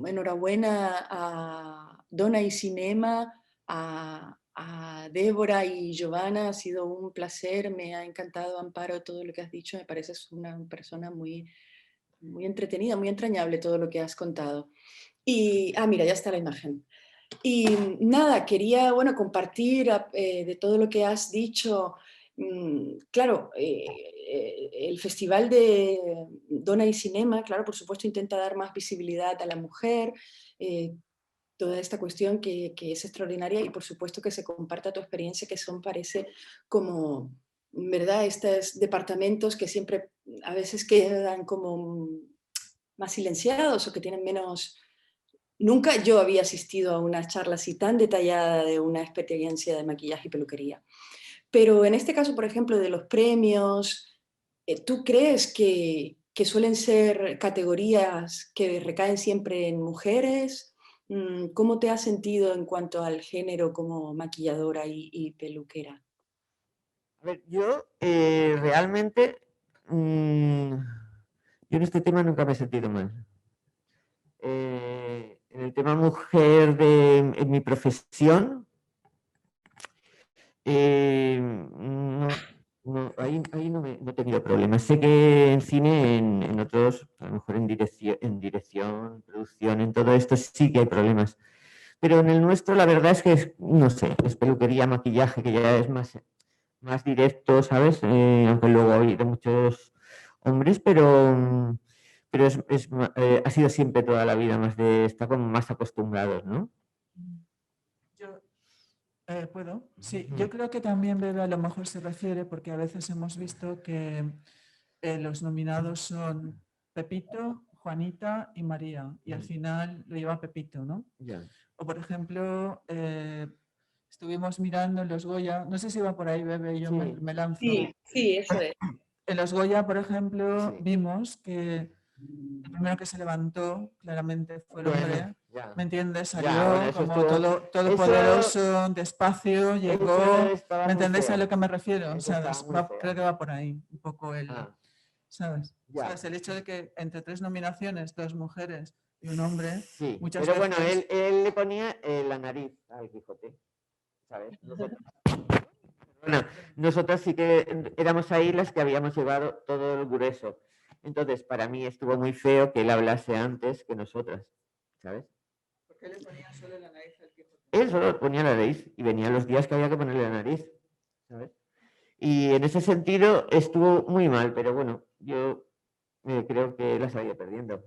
Enhorabuena a Donna y Cinema, a Débora y Giovanna. Ha sido un placer. Me ha encantado, Amparo, todo lo que has dicho. Me pareces una persona muy, muy entretenida, muy entrañable todo lo que has contado. Y, mira, ya está la imagen. Y nada, quería, bueno, compartir de todo lo que has dicho. Claro, el Festival de Donna y Cinema, claro, por supuesto, intenta dar más visibilidad a la mujer, toda esta cuestión que es extraordinaria, y por supuesto que se comparta tu experiencia, que son, parece, como, ¿verdad?, estos departamentos que siempre a veces quedan como más silenciados o que tienen menos... Nunca yo había asistido a una charla así tan detallada de una experiencia de maquillaje y peluquería. Pero en este caso, por ejemplo, de los premios, ¿tú crees que suelen ser categorías que recaen siempre en mujeres? ¿Cómo te has sentido en cuanto al género como maquilladora y peluquera? A ver, yo realmente, yo en este tema nunca me he sentido mal. En el tema mujer en mi profesión, ahí no he tenido problemas. Sé que en cine, en otros, a lo mejor en dirección, producción, en todo esto sí que hay problemas. Pero en el nuestro la verdad es que, no sé, es peluquería, maquillaje, que ya es más directo, ¿sabes? Aunque luego ha habido muchos hombres, pero ha sido siempre toda la vida más está como más acostumbrados, ¿no? Yo, ¿puedo? Sí, yo creo que también Bebe a lo mejor se refiere, porque a veces hemos visto que los nominados son Pepito, Juanita y María, y al final lo lleva Pepito, ¿no? Ya. O por ejemplo, estuvimos mirando en los Goya, no sé si va por ahí, Bebe, yo Sí. me lanzo. Sí, eso es. En los Goya, por ejemplo, Sí. vimos que el primero que se levantó claramente fue el hombre. Ya. ¿Me entiendes? Ya, Salió bueno, eso como estuvo- todopoderoso, despacio, llegó. estaba ¿Me muy entendés feo. a lo que me refiero? Eso ¿Sabes? estaba muy feo. Creo que va por ahí un poco el. Ah, ¿Sabes? ya. ¿Sabes? El hecho de que entre 3 nominaciones, 2 mujeres y un hombre, Sí, muchas pero veces. bueno, él le ponía la nariz al Quijote, ¿sabes? Bueno, nosotros sí que éramos ahí las que habíamos llevado todo el grueso. Entonces, para mí estuvo muy feo que él hablase antes que nosotras, ¿sabes? ¿Por qué le ponía solo la nariz al Quijote? Él solo ponía la nariz y venían los días que había que ponerle la nariz, ¿sabes? Y en ese sentido estuvo muy mal, pero bueno, yo creo que la salía perdiendo,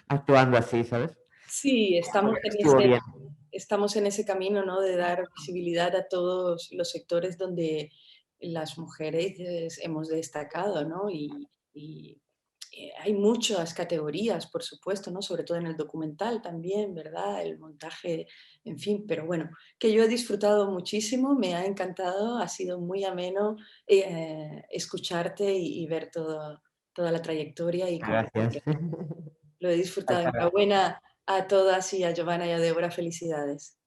actuando así, ¿sabes? Sí, Estuvo bien. estamos en ese camino, ¿no?, de dar visibilidad a todos los sectores donde las mujeres hemos destacado, ¿no? Y hay muchas categorías, por supuesto, ¿no?, sobre todo en el documental también, ¿verdad? El montaje, en fin, pero bueno, que yo he disfrutado muchísimo, me ha encantado, ha sido muy ameno escucharte y ver toda la trayectoria y Gracias. lo he disfrutado. Enhorabuena a todas y a Giovanna y a Débora, felicidades.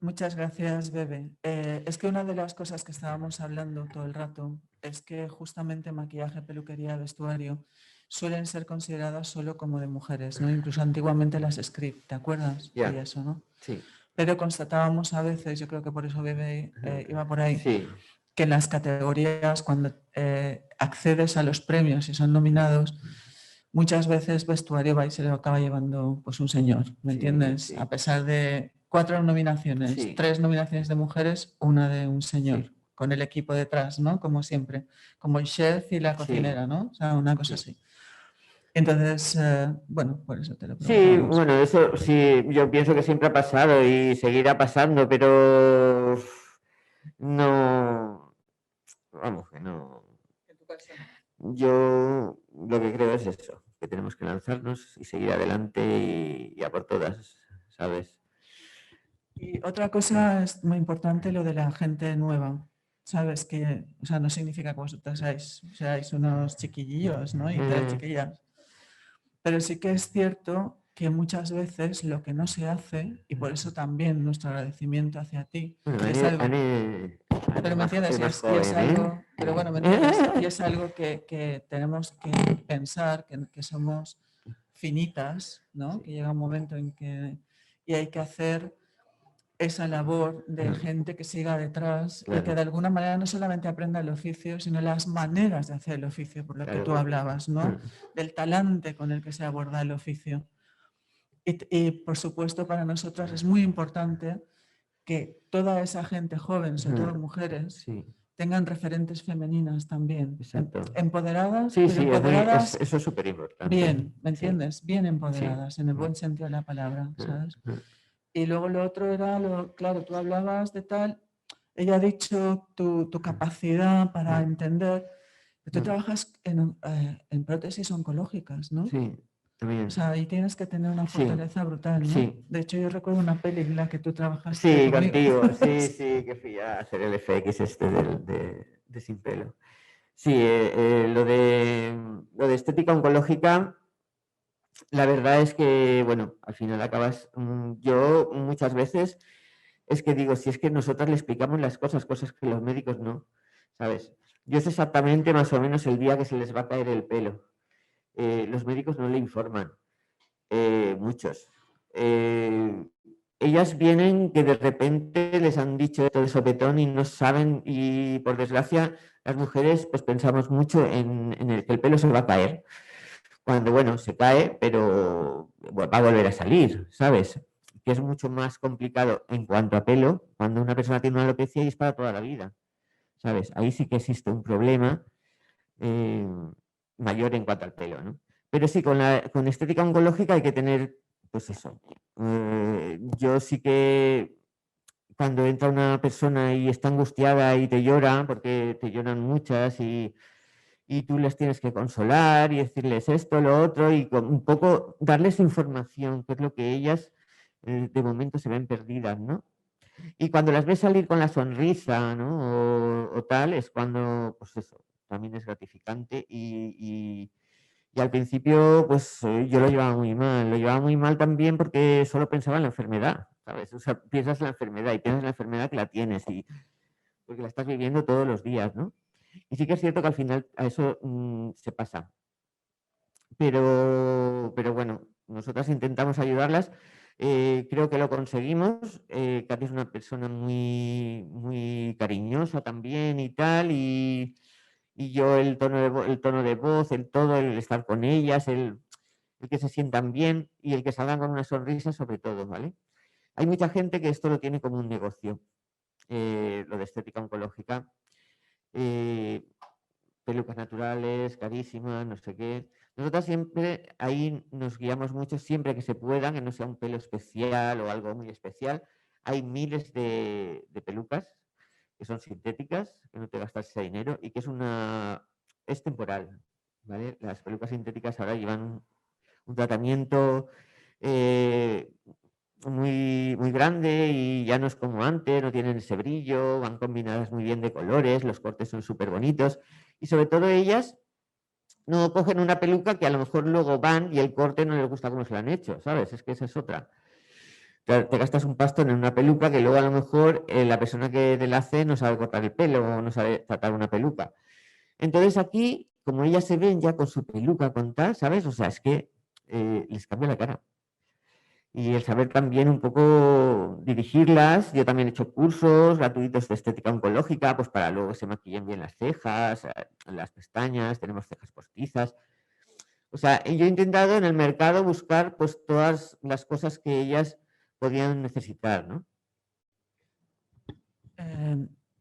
Muchas gracias, Bebe. Es que una de las cosas que estábamos hablando todo el rato es que justamente maquillaje, peluquería, vestuario suelen ser consideradas solo como de mujeres, ¿no? Incluso antiguamente las script, ¿te acuerdas? Ya. Y eso, ¿no? Sí. Pero constatábamos a veces, yo creo que por eso Bebe iba por ahí, Sí. que en las categorías, cuando accedes a los premios y son nominados, muchas veces vestuario va y se lo acaba llevando pues un señor, ¿me entiendes? Sí. A pesar de 4 nominaciones, Sí. 3 nominaciones de mujeres, una de un señor, Sí. con el equipo detrás, ¿no? Como siempre, como el chef y la cocinera, ¿no? O sea, una cosa así. Entonces, bueno, por eso te lo Sí, preguntaba. bueno, eso sí, yo pienso que siempre ha pasado y seguirá pasando, pero no, vamos, que no. Yo lo que creo es eso, que tenemos que lanzarnos y seguir adelante y a por todas, ¿sabes? Y otra cosa es muy importante, lo de la gente nueva. Sabes que, o sea, no significa que vosotras seáis unos chiquillillos, ¿no? Y tres chiquillas. Pero sí que es cierto que muchas veces lo que no se hace, y por eso también nuestro agradecimiento hacia ti, Bueno, y es algo, pero me entiendes, y es algo, pero bueno, me entiendes, y es algo que tenemos que pensar, que somos finitas, ¿no? Que llega un momento en que, y hay que hacer esa labor de gente que siga detrás y que de alguna manera no solamente aprenda el oficio, sino las maneras de hacer el oficio, por lo que tú hablabas, ¿no? Del talante con el que se aborda el oficio. Y por supuesto para nosotras es muy importante que toda esa gente joven, sobre todo mujeres, tengan referentes femeninas también, empoderadas, Sí, pero sí, empoderadas eso es súper importante. bien, ¿me entiendes? Bien empoderadas, en el buen sentido de la palabra, ¿sabes? Y luego lo otro era, claro, tú hablabas de tal, ella ha dicho tu capacidad para entender, pero tú trabajas en prótesis oncológicas, ¿no? Sí, también. O sea, ahí tienes que tener una fortaleza brutal, ¿no? Sí. De hecho, yo recuerdo una peli en la que tú trabajaste Sí, conmigo. contigo, sí, que fui a hacer el FX de Sin Pelo. Sí, lo de estética oncológica, la verdad es que, bueno, al final acabas, yo muchas veces es que digo, si es que nosotras le explicamos las cosas que los médicos no, ¿sabes? Yo sé exactamente más o menos el día que se les va a caer el pelo. Los médicos no le informan, muchos. Ellas vienen que de repente les han dicho esto de sopetón y no saben, y por desgracia las mujeres pues pensamos mucho en que el pelo se va a caer, cuando bueno, se cae, pero va a volver a salir, ¿sabes? Que es mucho más complicado en cuanto a pelo, cuando una persona tiene una alopecia y es para toda la vida, ¿sabes? Ahí sí que existe un problema mayor en cuanto al pelo, ¿no? Pero sí, con estética oncológica hay que tener, pues eso. Yo sí que cuando entra una persona y está angustiada y te llora, porque te lloran muchas y tú les tienes que consolar y decirles esto, lo otro, y un poco darles información, que es lo que ellas de momento se ven perdidas, ¿no? Y cuando las ves salir con la sonrisa, ¿no? O tal, es cuando, pues eso, también es gratificante y al principio, pues yo lo llevaba muy mal también porque solo pensaba en la enfermedad, ¿sabes? O sea, piensas en la enfermedad y piensas en la enfermedad que la tienes y porque la estás viviendo todos los días, ¿no? Y sí que es cierto que al final a eso se pasa. Pero bueno, nosotras intentamos ayudarlas. Creo que lo conseguimos. Katy es una persona muy, muy cariñosa también y tal. Y yo el tono de voz, el todo, el estar con ellas, el que se sientan bien y el que salgan con una sonrisa sobre todo, ¿vale? Hay mucha gente que esto lo tiene como un negocio, lo de estética oncológica. Pelucas naturales, carísimas, no sé qué. Nosotras siempre ahí nos guiamos mucho, siempre que se pueda, que no sea un pelo especial o algo muy especial. Hay miles de pelucas que son sintéticas, que no te gastas ese dinero y que es temporal, ¿vale? Las pelucas sintéticas ahora llevan un tratamiento muy, muy grande y ya no es como antes, no tienen ese brillo, van combinadas muy bien de colores, los cortes son súper bonitos y sobre todo ellas no cogen una peluca que a lo mejor luego van y el corte no les gusta como se lo han hecho, ¿sabes? Es que esa es otra. Te gastas un pastón en una peluca que luego a lo mejor la persona que te la hace no sabe cortar el pelo o no sabe tratar una peluca. Entonces aquí, como ellas se ven ya con su peluca, con tal, ¿sabes? O sea, es que les cambia la cara. Y el saber también un poco dirigirlas. Yo también he hecho cursos gratuitos de estética oncológica, pues para luego se maquillen bien las cejas, las pestañas, tenemos cejas postizas. O sea, yo he intentado en el mercado buscar pues todas las cosas que ellas podían necesitar, ¿no?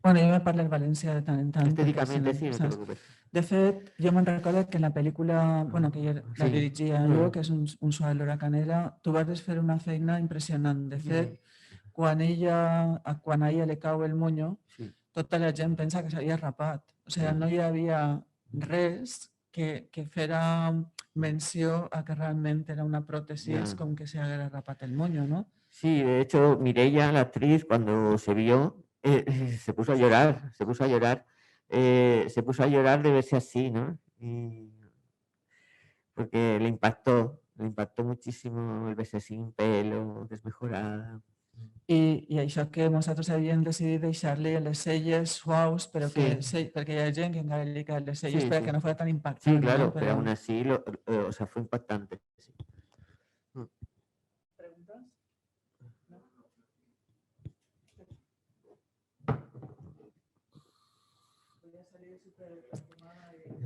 Bueno, jo me parlo el valencià de tant en tant. perquè Estéticamente si sí, no te saps? preocupes. De fet, jo me'n recordo que en la pel·lícula, bueno, que jo la Sí. dirigia jo, que és un suau de l'Huracanera, tu vas fer una feina impressionant. De fet, quan a ella li cau el monyo, Sí. tota la gent pensa que s'havia rapat. O sigui, no hi havia res que fera menció a que realment era una pròtesi Ya. com que se haguera rapat el monyo, ¿no? Sí, de hecho, Mireia, la actriz, cuando se vio, se puso a llorar, se puso a llorar. Se puso a llorar de verse así, ¿no? Porque le impactó muchísimo el verse sin pelo, desmejorada. I això que nosaltres havíem decidit deixar-li les celles suaus, però que, Sí. perquè hi ha gent que encara li caen les celles Sí, perquè sí. que no fos tan Sí, impactant. claro, ¿no? pero aún así, o sea, fue impactante. Sí. ¿Preguntas?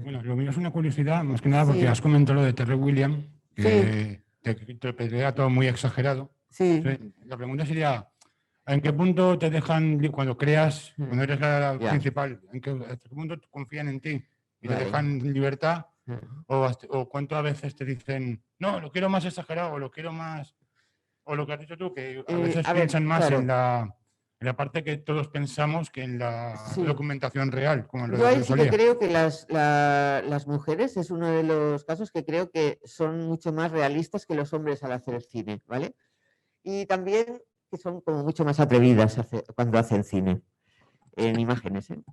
Bueno, lo mío es una curiosidad, más que nada porque Sí. has comentado lo de Terry Williams, que Sí. te parecía todo muy exagerado. Sí. Sí, la pregunta sería, ¿en qué punto te dejan, cuando creas, cuando eres la Ya. principal, hasta qué punto confían en ti y te Vale. dejan libertad? Mm. O cuánto a veces te dicen, no, lo quiero más exagerado, o lo quiero más, o lo que has dicho tú, que a veces a ver, piensan más claro. en la parte que todos pensamos que en la Sí. documentación real, como en lo Yo de ahí sí que Rosalía. creo que las mujeres es uno de los casos que creo que son mucho más realistas que los hombres al hacer el cine, ¿vale? Y también que son como mucho más atrevidas cuando hacen cine, en imágenes, ¿eh?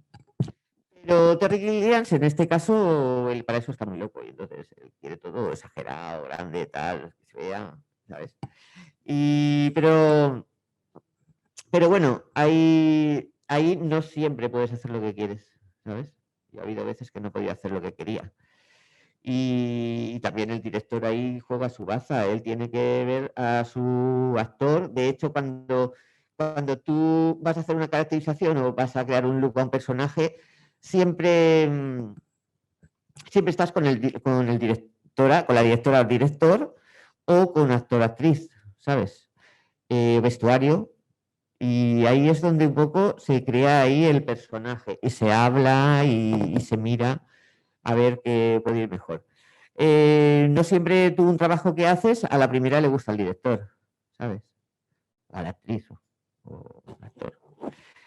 Pero Terry Gilliam, en este caso, él para eso está muy loco y entonces él quiere todo exagerado, grande, tal, que se vea, ¿sabes? Pero bueno, ahí no siempre puedes hacer lo que quieres, ¿sabes? Y ha habido veces que no podía hacer lo que quería. Y también el director ahí juega su baza, él tiene que ver a su actor. De hecho, cuando tú vas a hacer una caracterización o vas a crear un look a un personaje, siempre estás con la directora o director o con actor actriz, ¿sabes? Vestuario. Y ahí es donde un poco se crea ahí el personaje y se habla y se mira a ver qué puede ir mejor. No siempre tú un trabajo que haces a la primera le gusta al director, ¿sabes? A la actriz o al actor.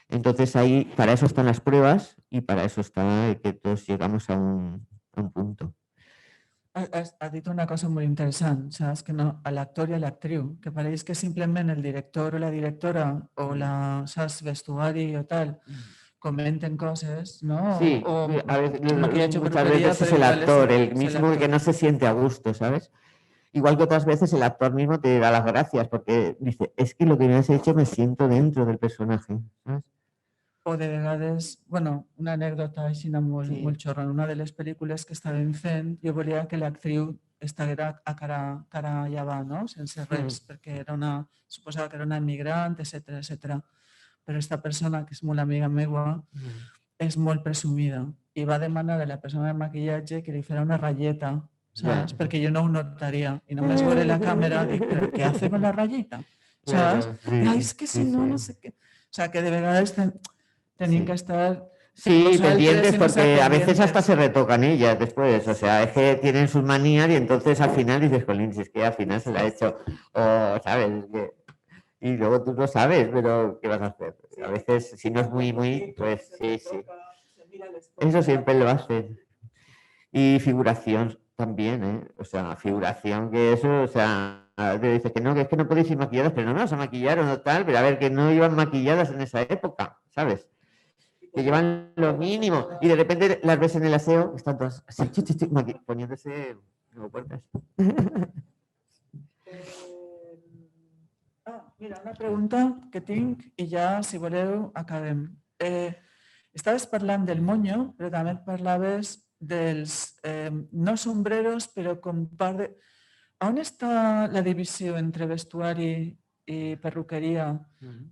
Entonces ahí, para eso están las pruebas y para eso está que todos llegamos a un punto. Has dit una cosa molt interessant, saps? Que no, a l'actor i a l'actriu, que pareix que simplement el director o la directora o la, saps, vestuari o tal, comenten coses, ¿no? Sí, o a veces, maquillaje, muchas peluquería, veces es pero el igual actor, el el mismo que actor. no se siente a gusto, ¿sabes? Igual que otras veces el actor mismo te da las gracias porque dice, es que lo que me has hecho me siento dentro del personaje, ¿sabes? O de vegades, bueno, una anècdota així molt, Sí. molt xorra. En una de les pel·lícules que estàvem fent, jo volia que l'actriu estiguera a cara llevant, no? Sense res, perquè era suposava que era una immigrant, etc etc. Però aquesta persona, que és molt amiga meva, és molt presumida i va demanar a la persona de maquillatge que li fera una ratlleta, saps? Perquè jo no ho notaria. I només veure la càmera dic, però què hace con la ratlleta? Saps? Ai, és que si no, no sé què. O sea, que de vegades tenían que estar... Sí, pendientes porque a veces hasta se retocan ellas después, o sea, es que tienen sus manías y entonces al final dices, Colín, si es que al final se la ha hecho, o sabes, y luego tú lo sabes, pero ¿qué vas a hacer? A veces, si no es muy, pues sí. Eso siempre lo hacen. Y figuración también, ¿eh? O sea, figuración, que eso, o sea, te dices que no podéis ir maquilladas, pero no me vas a maquillar o no tal, pero a ver, que no iban maquilladas en esa época, ¿sabes? Que llevan lo mínimo y de repente las ves en el aseo, están todas así, poniéndose como puertas. Mira, una pregunta que tinc i ja, si voleu, acabem. Estaves parlant del monyo, però també parlaves dels no sombreros, però com part de... On està la divisió entre vestuari i perruqueria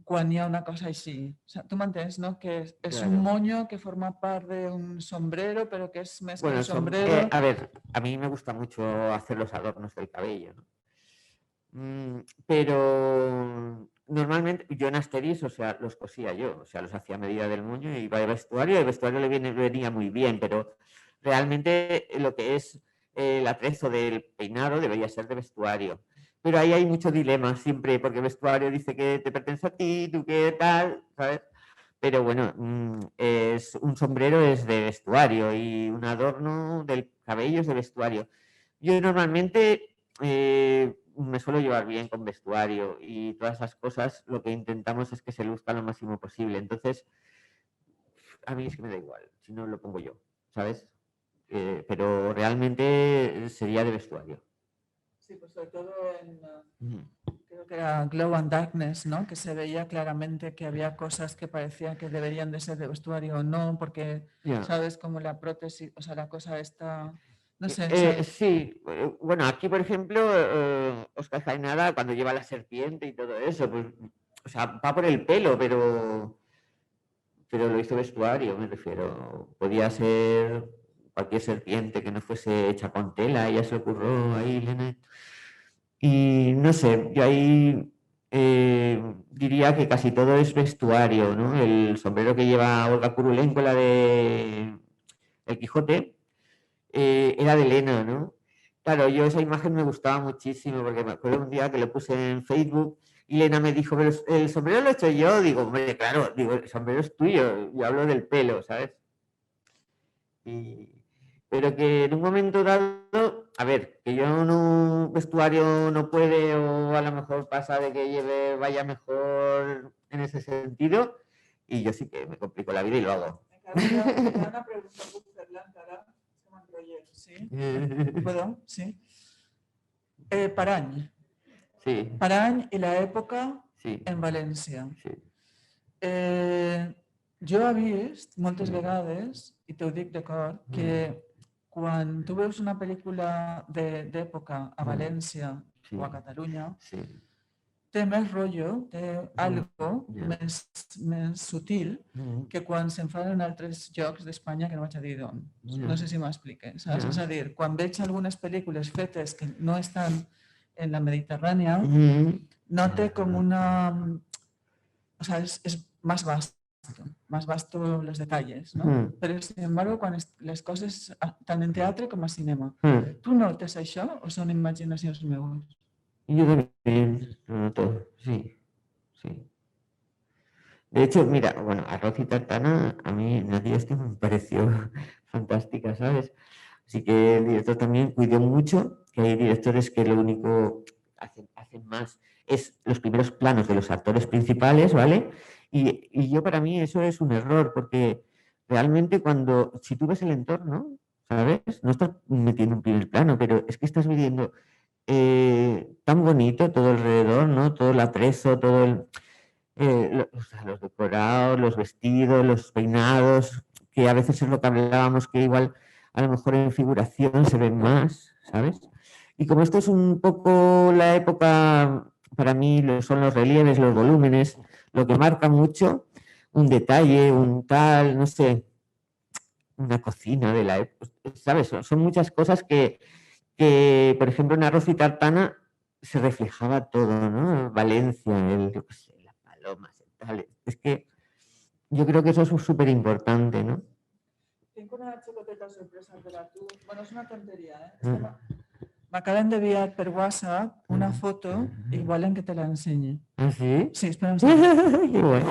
quan hi ha una cosa així? O sea, tu m'entens, no? Que és un moño que forma part d'un sombrero, però que és més que un sombrero. A ver, a mí me gusta mucho hacer los adornos del cabello, ¿no? Pero normalmente yo en Asterix, o sea, los cosía yo, o sea, los hacía a medida del moño y iba de vestuario, y el vestuario le venía muy bien, pero realmente lo que es el atrezo del peinado debería ser de vestuario. Pero ahí hay mucho dilema siempre, porque el vestuario dice que te pertenece a ti, tú qué tal, ¿sabes? Pero bueno, un sombrero es de vestuario y un adorno del cabello es de vestuario. Yo normalmente me suelo llevar bien con vestuario y todas esas cosas, lo que intentamos es que se luzca lo máximo posible. Entonces, a mí es que me da igual, si no lo pongo yo, ¿sabes? Pero realmente sería de vestuario. Sí, pues sobre todo creo que era Glow and Darkness, ¿no? Que se veía claramente que había cosas que parecían que deberían de ser de vestuario o no, porque, ¿sabes? Como la prótesis, o sea, la cosa está... No sé, sí, bueno, aquí por ejemplo, Oscar Jaenada cuando lleva la serpiente y todo eso, pues, o sea, va por el pelo, pero lo hizo vestuario, me refiero. Podía ser cualquier serpiente que no fuese hecha con tela, ella se le ocurrió ahí, Lena. Y no sé, yo ahí diría que casi todo es vestuario, ¿no? El sombrero que lleva Olga Kurylenko, la de El Quijote, era de lena, ¿no? Claro, yo esa imagen me gustaba muchísimo porque me acuerdo un día que lo puse en Facebook y Lena me dijo, pero el sombrero lo he hecho yo. Digo, hombre, claro, digo, el sombrero es tuyo, yo hablo del pelo, ¿sabes? Pero que en un momento dado, a ver, que yo no, vestuario no puede o a lo mejor pasa de que vaya mejor en ese sentido y yo sí que me complico la vida y lo hago. Una pregunta muy Ferran, ¿sí? ¿Puedo? Sí. Parany. Sí. Parany i l'època en València. Jo he vist moltes vegades, i t'ho dic d'acord, que quan tu veus una pel·lícula d'època a València o a Catalunya, té més rotllo, té algo més sutil que quan se'n fan en altres llocs d'Espanya que no vaig a dir d'on. No sé si m'explique, saps? És a dir, quan veig algunes pel·lícules fetes que no estan en la Mediterránea, no té com una... O sea, es más vasto los detalles, ¿no? Pero sin embargo, quan les coses, tant en teatre com a cinema, tu notes això o són imaginacions meves? Yo también lo noto, sí. De hecho, mira, bueno, Arroz y Tartana, a mí Nadia este me pareció fantástica, ¿sabes? Así que el director también cuidó mucho, que hay directores que lo único hacen más es los primeros planos de los actores principales, ¿vale? Y yo para mí eso es un error, porque realmente si tú ves el entorno, ¿sabes? No estás metiendo un primer plano, pero es que estás viendo tan bonito todo alrededor, ¿no? Todo el atrezo, todo los decorados, los vestidos, los peinados, que a veces es lo que hablábamos, que igual a lo mejor en figuración se ven más, ¿sabes? Y como esto es un poco la época, para mí son los relieves, los volúmenes, lo que marca mucho, un detalle, un tal, no sé, una cocina de la época, ¿sabes? Son muchas cosas que, por ejemplo, en Arroz y Tartana se reflejaba todo, ¿no? Valencia, yo qué sé, las palomas y tal. Es que yo creo que eso es súper importante, ¿no? Tengo una xocoteta sorpresa per a tu. Bueno, és una tonteria, M'acaben d'enviar per WhatsApp una foto i volen que te la ensenyi. ¿Ah, sí? Sí, espera un segon. Qué bueno.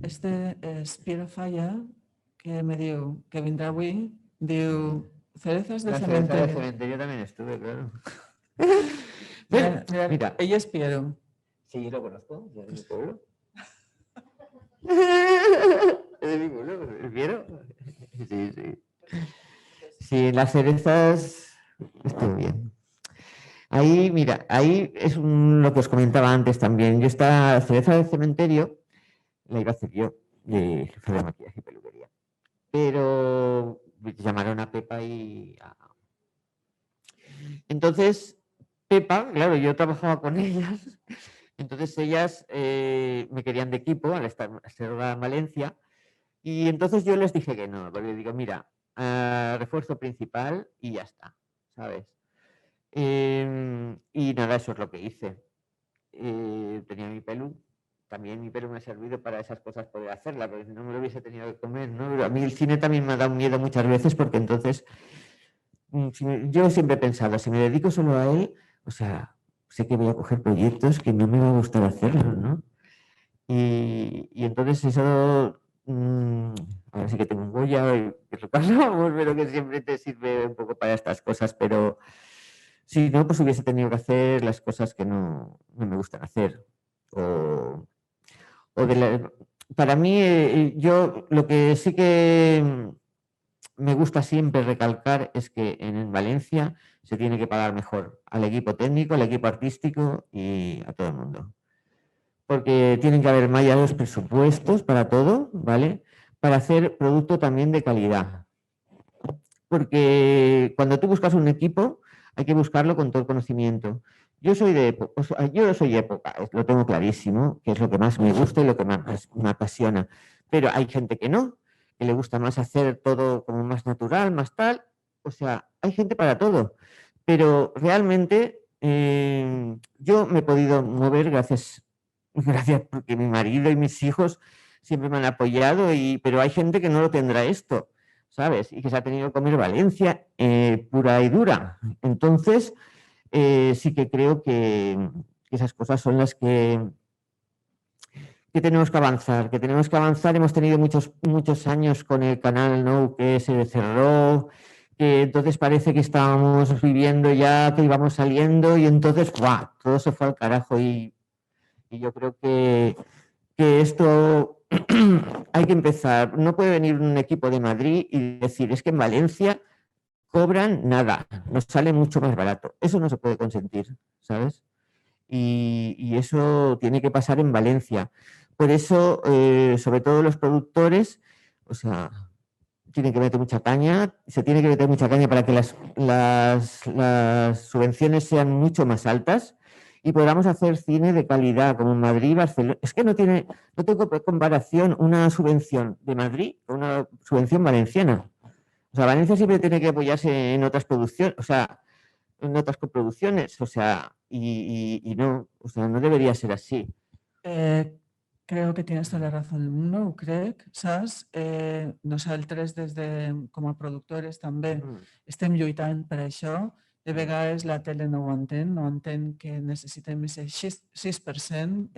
Este és Piero Falla, que me diu que vindrà avui, diu cerezas de cementerio. De cementerio también estuve, claro. Mira, ella es Piero. Sí, lo conozco, es de mi pueblo. ¿Es de mi pueblo? ¿El Piero? Sí. Sí, las cerezas estuvo bien. Ahí, mira, ahí es lo que os comentaba antes también. Yo esta cereza del cementerio la iba a hacer yo, de jefe de maquillaje y peluquería. Pero llamaron a Pepa y... Entonces, Pepa, claro, yo trabajaba con ellas, entonces ellas me querían de equipo al estar en Valencia, y entonces yo les dije que no, porque digo, mira, refuerzo principal y ya está, ¿sabes? Y nada, eso es lo que hice. Tenía mi pelu, también mi pelu me ha servido para esas cosas poder hacerla, porque si no me lo hubiese tenido que comer, ¿no? Pero a mí el cine también me ha dado miedo muchas veces, porque entonces yo siempre he pensado, si me dedico solo a él, o sea, sé que voy a coger proyectos que no me va a gustar hacerlos, ¿no? Y entonces eso, ahora sí que tengo un Goya, que lo pasamos, pero que siempre te sirve un poco para estas cosas, pero si no, pues hubiese tenido que hacer las cosas que no me gustan hacer. Para mí, yo lo que sí que me gusta siempre recalcar es que en Valencia se tiene que pagar mejor al equipo técnico, al equipo artístico y a todo el mundo. Porque tienen que haber mayores presupuestos para todo, ¿vale? Para hacer producto también de calidad. Porque cuando tú buscas un equipo, hay que buscarlo con todo el conocimiento. Yo soy de época, lo tengo clarísimo, que es lo que más me gusta y lo que más me apasiona. Pero hay gente que no, que le gusta más hacer todo como más natural, más tal. O sea, hay gente para todo. Pero realmente yo me he podido mover gracias porque mi marido y mis hijos siempre me han apoyado, pero hay gente que no lo tendrá esto, ¿sabes? Y que se ha tenido que comer Valencia pura y dura. Entonces, sí que creo que esas cosas son las que tenemos que avanzar, Hemos tenido muchos años con el canal No, que se cerró, que entonces parece que estábamos viviendo ya, que íbamos saliendo y entonces ¡buah!, todo se fue al carajo y yo creo que esto hay que empezar. No puede venir un equipo de Madrid y decir, es que en Valencia cobran nada, nos sale mucho más barato. Eso no se puede consentir, ¿sabes? Y eso tiene que pasar en Valencia. Por eso, sobre todo los productores, o sea, tienen que meter mucha caña, se tiene que meter mucha caña para que las subvenciones sean mucho más altas y podamos hacer cine de calidad, como en Madrid, Barcelona. Es que no tengo comparación una subvención de Madrid con una subvención valenciana. O sea, Valencia siempre tiene que apoyarse en otras producciones, o sea, en otras coproducciones, o sea, y no, o sea, no debería ser así. Creo que tienes toda la razón del mundo, ho crec, saps? Nosaltres, com a productores, també estem lluitant per això. De vegades la tele no ho entén que necessitem aquest 6%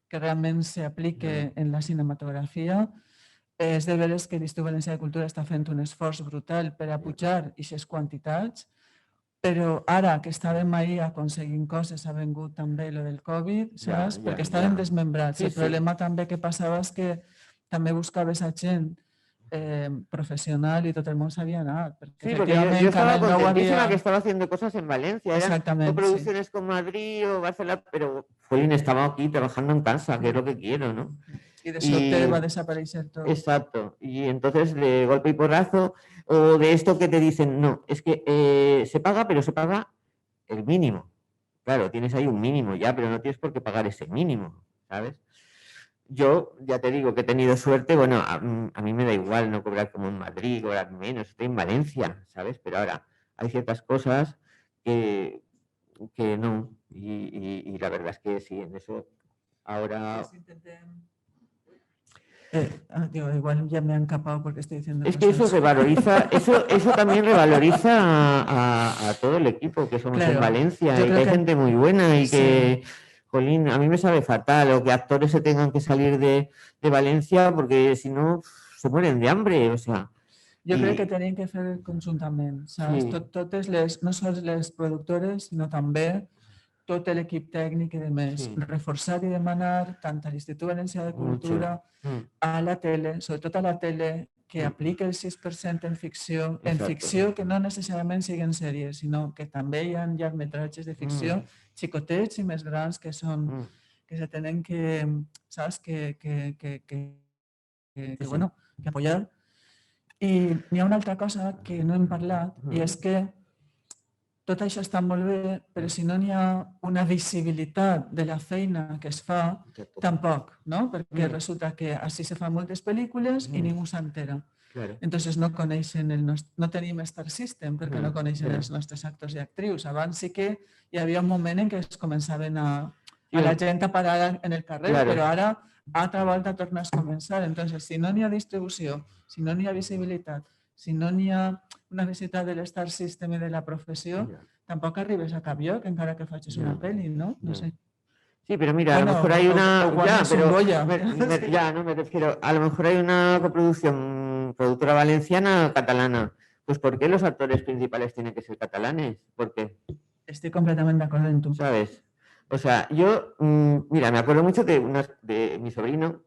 que realment s'aplique en la cinematografia. És de veres que l'Institut Valencià de Cultura està fent un esforç brutal per a pujar aquestes quantitats, però ara que estàvem ahir aconseguint coses ha vingut també lo del Covid, saps? Perquè estàvem desmembrats. El problema també que passava és que també buscaves a gent profesional y todo el mundo sabía nada. Sí, porque yo estaba contentísima que estaba haciendo cosas en Valencia. Eran producciones con Madrid o Barcelona, pero jolín, estaba aquí trabajando en casa, que es lo que quiero, ¿no? Y de sorteo va a desaparecer todo. Exacto. Y entonces, de golpe y porrazo, o de esto que te dicen, no, es que se paga, pero se paga el mínimo. Claro, tienes ahí un mínimo ya, pero no tienes por qué pagar ese mínimo, ¿sabes? Yo ya te digo que he tenido suerte, bueno, a mí me da igual no cobrar como en Madrid, cobrar menos, estoy en Valencia, ¿sabes? Pero ahora hay ciertas cosas que no, y la verdad es que sí, en eso ahora... igual ya me han capado porque estoy diciendo... Es que eso revaloriza, eso también revaloriza a todo el equipo que somos en Valencia, y que hay gente muy buena y que... Jolín, a mí me sabe fatal o que actores se tengan que salir de Valencia porque si no se mueren de hambre, o sea... Jo crec que tenim que fer conjuntament, saps? Totes les, no sols les productores, sinó també tot l'equip tècnic i demés. Reforçar i demanar tant a l'Institut Valencià de Cultura, a la tele, sobretot a la tele, que aplique el 6% en ficció, que no necessàriament siguin sèries, sinó que també hi ha llargmetratges de ficció, xicotets i més grans, que són que se tienen que, ¿sabes? Sí. Bueno, que apoyar. I n'hi ha una altra cosa que no hem parlat, i és que tot això està molt bé, però si no n'hi ha una visibilitat de la feina que es fa, tampoc, no? Perquè resulta que així se fan moltes pel·lícules i ningú s'entera. Claro. Entonces no coneixen no tenim Star System perquè no coneixen els nostres actors i actrius. Abans sí que hi havia un moment en què es començaven a la gent a parar en el carrer, Claro. però ara altra volta torna a començar. Entonces, si no n'hi ha distribució, si no n'hi ha visibilitat, si no n'hi ha una visibilitat de l'Star System i de la professió, tampoc arribes a cap lloc, encara que facis una pel·li, ¿no? No sé. Sí, pero mira, Bueno, a lo mejor hay una... o cuando es un Goya. Ya, no me refiero... A lo mejor hay una coproducción, productora valenciana o catalana. Pues ¿por qué los actores principales tienen que ser catalanes? ¿Por qué? Estoy completamente de acuerdo en tu. ¿Sabes? O sea, yo, mira, me acuerdo mucho de mi sobrino,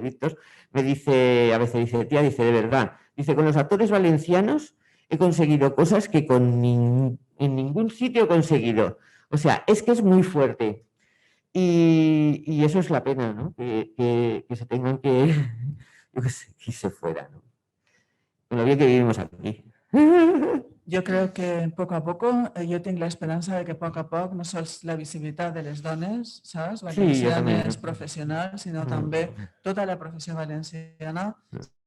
Víctor, me dice, a veces dice, tía, dice, de verdad, dice, con los actores valencianos he conseguido cosas que en ningún sitio he conseguido. O sea, es que es muy fuerte. Y eso es la pena, ¿no? Que se tengan que, yo qué sé, que se fuera, ¿no? Con lo bien que vivimos aquí. Jo crec que poc a poc, jo tinc l'esperança de que a poc no sols la visibilitat de les dones, saps? Valencianes, professionals, sinó també tota la professió valenciana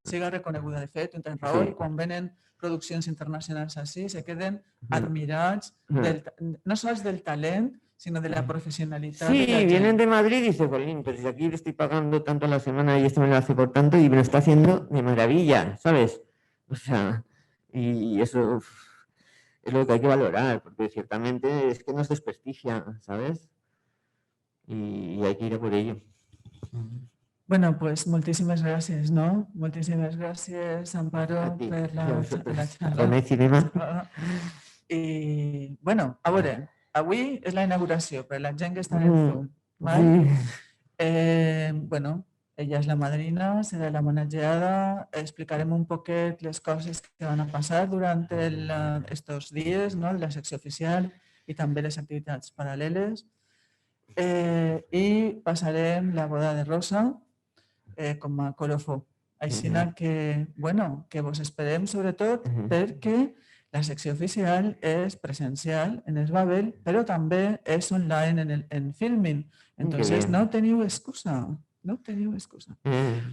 siga reconeguda. De fet, tens raó, i quan venen produccions internacionals així, se queden admirats, no sols del talent, sino de la profesionalitat. Sí, vienen de Madrid y dicen, Jolín, pues aquí le estoy pagando tanto a la semana y esto me lo hace por tanto y me lo está haciendo de maravilla, ¿sabes? O sea, y eso es lo que hay que valorar, porque ciertamente es que nos desprestigia, ¿sabes? Y hay que ir a por ello. Bueno, pues moltíssimes gràcies, no? Moltíssimes gràcies, Amparo, per la xerrada. Dona Cinema. I, bueno, a veure, avui és la inauguració per la gent que està en el Zoom. ¿vale? Bueno, ella és la madrina, serà la homenatjada, explicarem un poquet les coses que van a passar durant estos dies, ¿no? La secció oficial i també les activitats paral·leles. I passarem la boda de Rosa com a colofó. Així que, bueno, que vos esperem sobretot perquè la secció oficial és presencial en el Babel, però també és online en Filmin. Entonces no teniu excusa. No teniu excusa.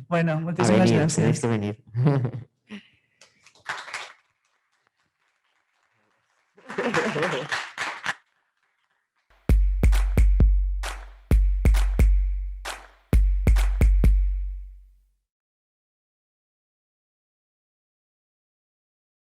Bueno, moltíssimes gràcies. Tenéis que venir.